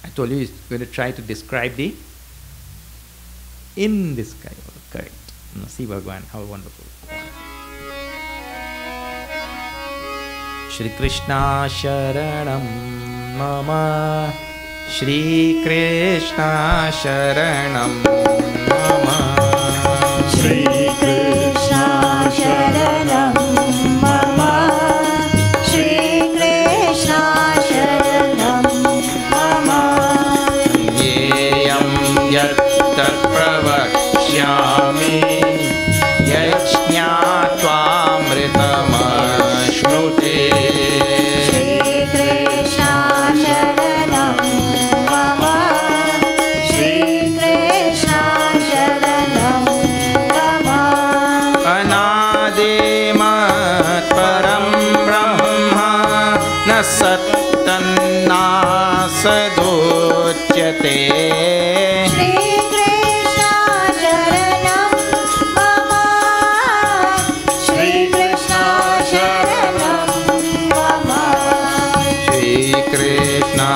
I told you he's going to try to describe the indescribable. Correct. Now see Bhagavan, how wonderful. Shri Krishna Sharanam Mama. Shri Krishna Sharanam Mama. Shri Krishna Sharanam Mama. Shri Krishna Sharanam Mama. Yeyam yat tat pravakshyami yajñātvā amritamashnuti. Shri Krishna Sharanam Mama. Shri Krishna Sharanam Mama. Anādimat param brahma na sattanna sadochyate. Shri Krishna Sharanam Mama. Shri Krishna Sharanam Mama. Shri Krishna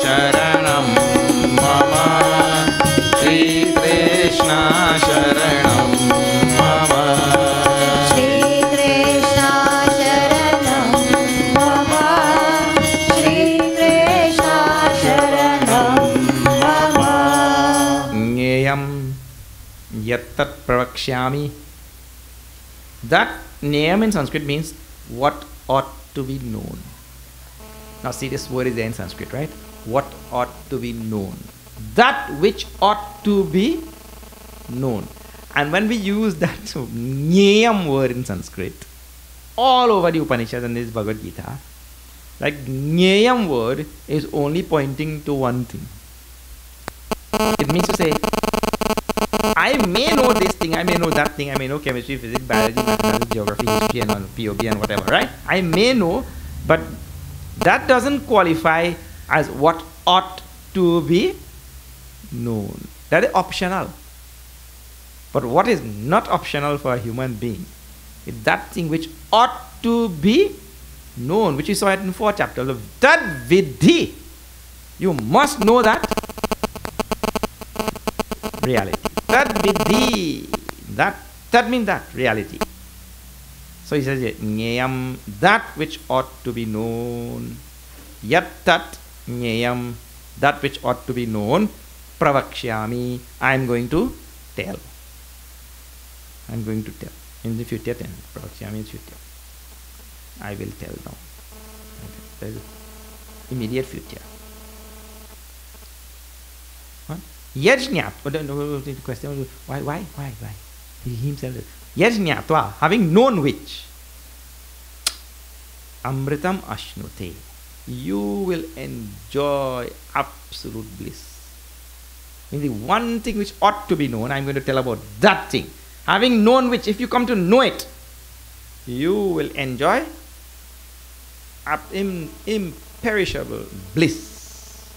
Sharanam Mama. Shri Krishna Sharanam Mama. Shri Krishna Sharanam Mama. Shri Krishna Sharanam Mama. Nyayam yattat pravakshyami. That name in Sanskrit means what ought to be known. Now see, this word is there in Sanskrit, right? What ought to be known. That which ought to be known. And when we use that Jnayam word in Sanskrit, all over the Upanishads and this Bhagavad Gita, like Jnayam word is only pointing to one thing. It means to say, I may know this thing, I may know that thing, I may know chemistry, physics, biology, mathematics, geography, history, and POB and whatever, right? I may know, but that doesn't qualify as what ought to be known. That is optional. But what is not optional for a human being is that thing which ought to be known, which we saw it in 4 chapters of Tad Vidhi. You must know that reality. Tad Vidhi. That means that reality. So he says, Jnayam, that which ought to be known. Yat tat Jnayam, that which ought to be known. Pravakshyami, I am going to tell. I am going to tell. In the future tense. Pravakshyami is future. I will tell now. That is immediate future. What? Yajnat. The question was, why? He himself says, Yajnatva, having known which, Amritam Ashnute, you will enjoy absolute bliss. In the one thing which ought to be known, I am going to tell about that thing. Having known which, if you come to know it, you will enjoy imperishable bliss.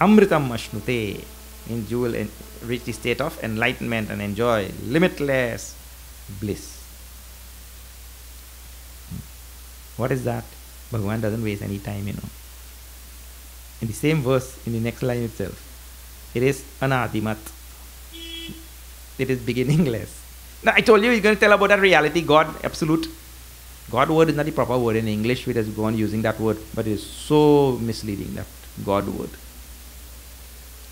Amritam Ashnute means you will reach the state of enlightenment and enjoy limitless bliss. What is that? Bhagavan doesn't waste any time, In the same verse, in the next line itself, it is anadimat. It is beginningless. Now, I told you he's going to tell about that reality, God, absolute. God word is not the proper word in English. We just go on using that word, but it is so misleading, that God word.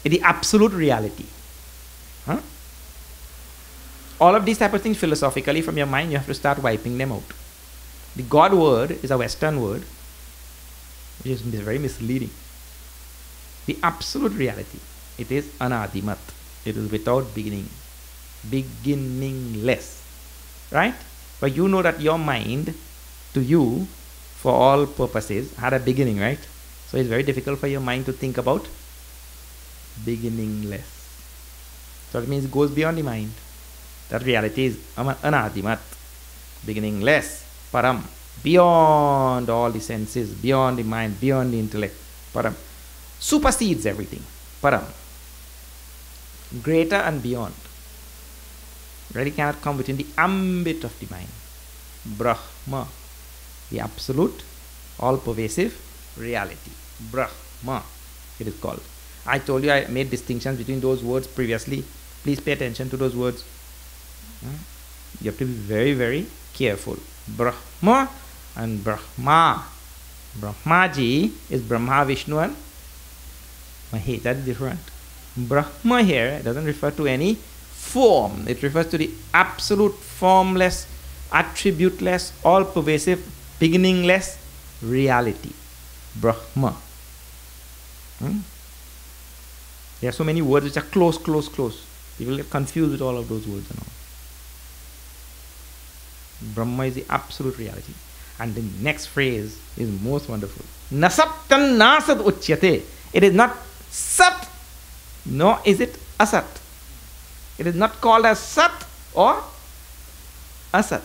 It is the absolute reality. Huh? All of these type of things philosophically from your mind, you have to start wiping them out. The God word is a Western word, which is very misleading. The absolute reality, it is anadimat. It is without beginning. Beginningless. Right? But you know that your mind, to you, for all purposes, had a beginning, right? So it's very difficult for your mind to think about beginningless. So it means it goes beyond the mind. That reality is anadimat, beginningless, param, beyond all the senses, beyond the mind, beyond the intellect, param, supersedes everything, param, greater and beyond. Really cannot come within the ambit of the mind. Brahma, the absolute, all-pervasive reality. Brahma, it is called. I told you I made distinctions between those words previously. Please pay attention to those words. You have to be very, very careful. Brahma and Brahma. Brahmaji is Brahma, Vishnu and Mahesh. That is different. Brahma here doesn't refer to any form. It refers to the absolute, formless, attributeless, all-pervasive, beginningless reality. Brahma. There are so many words which are close. People get confused with all of those words and all. Brahma is the absolute reality. And the next phrase is most wonderful. Nasattan nasad uchyate. It is not sat, nor is it asat. It is not called as sat or asat.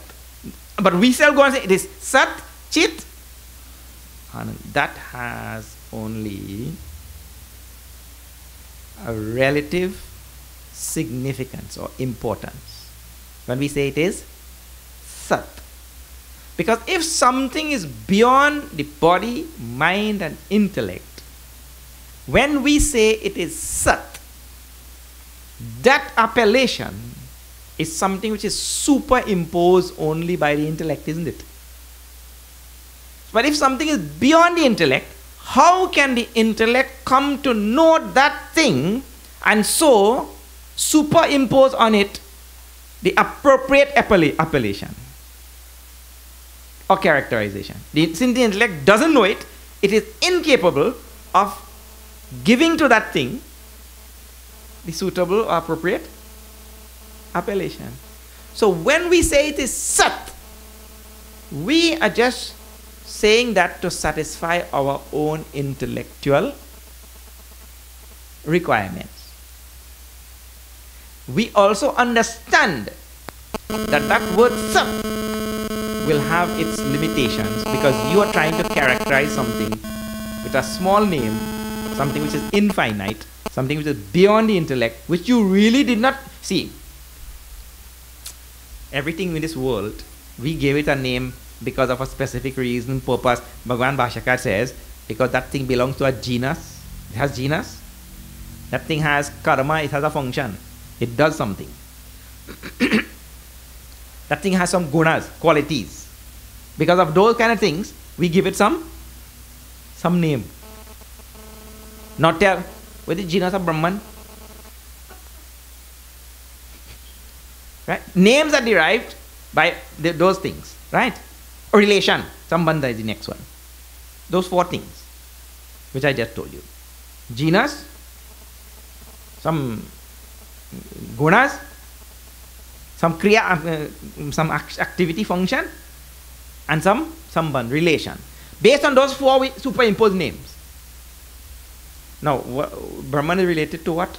But we shall go and say it is sat, chit, anand. That has only a relative significance or importance when we say it is sat. Because if something is beyond the body, mind and intellect, when we say it is sat, that appellation is something which is superimposed only by the intellect, isn't it? But if something is beyond the intellect, how can the intellect come to know that thing and so superimpose on it the appropriate appellation or characterization? Since the intellect doesn't know it, it is incapable of giving to that thing the suitable or appropriate appellation. So when we say it is Sat, we are just saying that to satisfy our own intellectual requirements. We also understand that that word Sat will have its limitations, because you are trying to characterize something with a small name, something which is infinite, something which is beyond the intellect, which you really did not see. Everything in this world, we gave it a name because of a specific reason, purpose. Bhagavan Bhashyakar says, because that thing belongs to a genus. It has genus. That thing has karma, it has a function. It does something. That thing has some gunas, qualities. Because of those kind of things, we give it some name. Not tell, what is the genus of Brahman? Right? Names are derived by those things, right? Relation, sambandha is the next one. Those 4 things, which I just told you. Genus, some gunas, some kriya, some activity function, and some sambandh, relation. Based on those 4, we superimpose names. Now, Brahman is related to what?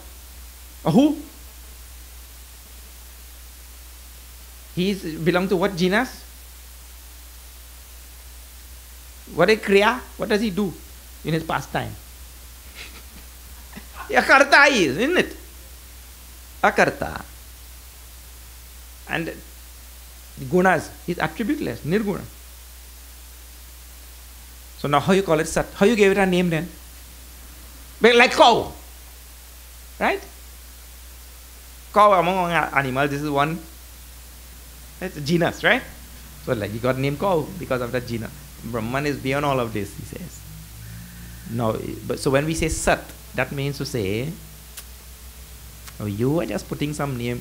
Who? He belongs to what genus? What is kriya? What does he do in his pastime? Akarta is, isn't it? Akarta. And gunas is attributeless, nirguna. So now how you call it Sat? How you gave it a name then? Like cow, right? Cow among animals, this is one. It's a genus, right? So like you got named cow because of that genus. Brahman is beyond all of this, he says. No, but so when we say Sat, that means to say, oh, you are just putting some name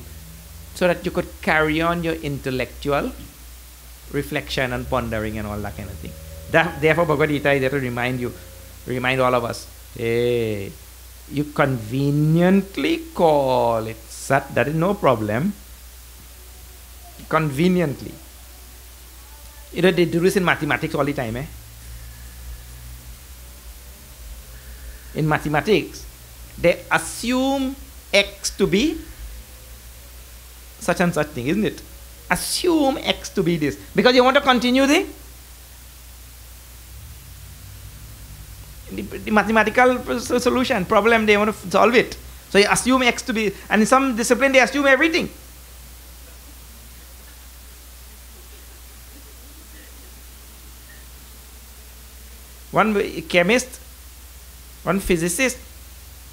so that you could carry on your intellectual reflection and pondering and all that kind of thing. Therefore, Bhagavad Gita is there to remind all of us, hey, you conveniently call it Sat, that is no problem. Conveniently. You know, they do this in mathematics all the time, eh? In mathematics, they assume X to be such and such thing, isn't it? Assume X to be this. Because you want to continue the mathematical solution, problem, they want to solve it. So you assume X to be, and in some discipline they assume everything. One chemist, one physicist,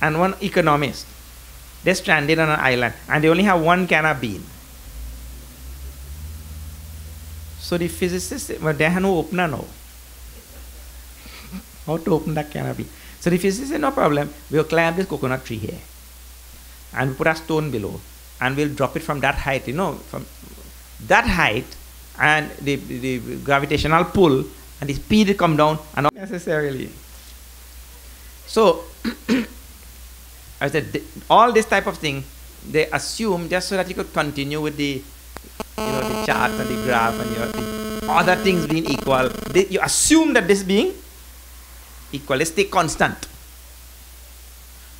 and one economist. They're stranded on an island, and they only have one can of bean. So the physicist, well, they have no opener now. How to open that can of bean? So the physicist said, no problem, we'll climb this coconut tree here. And we put a stone below, and we'll drop it from that height, you know, from that height, and the gravitational pull, and the speed will come down, and not necessarily. So, I said, all this type of thing, they assume just so that you could continue with the, the chart and the graph and the other things being equal. You assume that this being equal, they stay constant.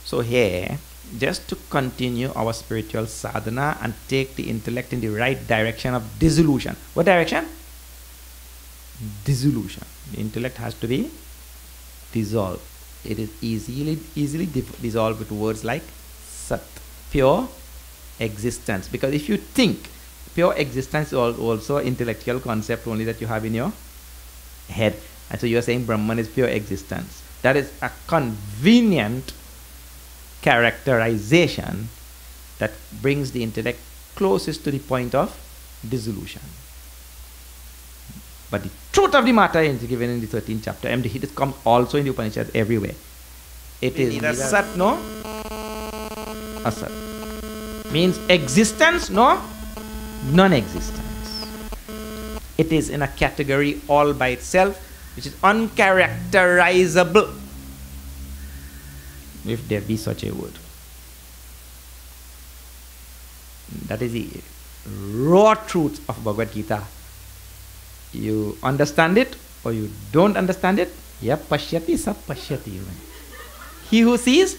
So here, just to continue our spiritual sadhana and take the intellect in the right direction of dissolution. What direction? Dissolution. The intellect has to be dissolved. It is easily dissolved with words like Sat, pure existence. Because if you think, pure existence is also an intellectual concept only that you have in your head. And so you are saying Brahman is pure existence. That is a convenient characterization that brings the intellect closest to the point of dissolution. But the truth of the matter is given in the 13th chapter, and it comes also in the Upanishads everywhere. It is neither Sat nor Asat. Means existence nor non-existence. It is in a category all by itself, which is uncharacterizable, if there be such a word. That is the raw truth of Bhagavad Gita. You understand it or you don't understand it. Ya pashyati sab pashyati. He who sees,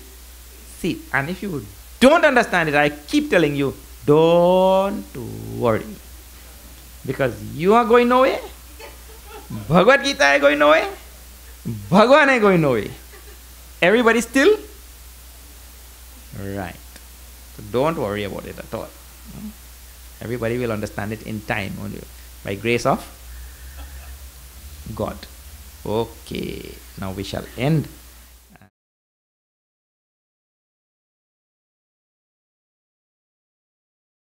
see. And if you don't understand it, I keep telling you, don't worry. Because you are going nowhere. Bhagavad Gita is going nowhere. Bhagavan is going nowhere. Everybody still? Right. So don't worry about it at all. Everybody will understand it in time only, by grace of God. Okay. Now we shall end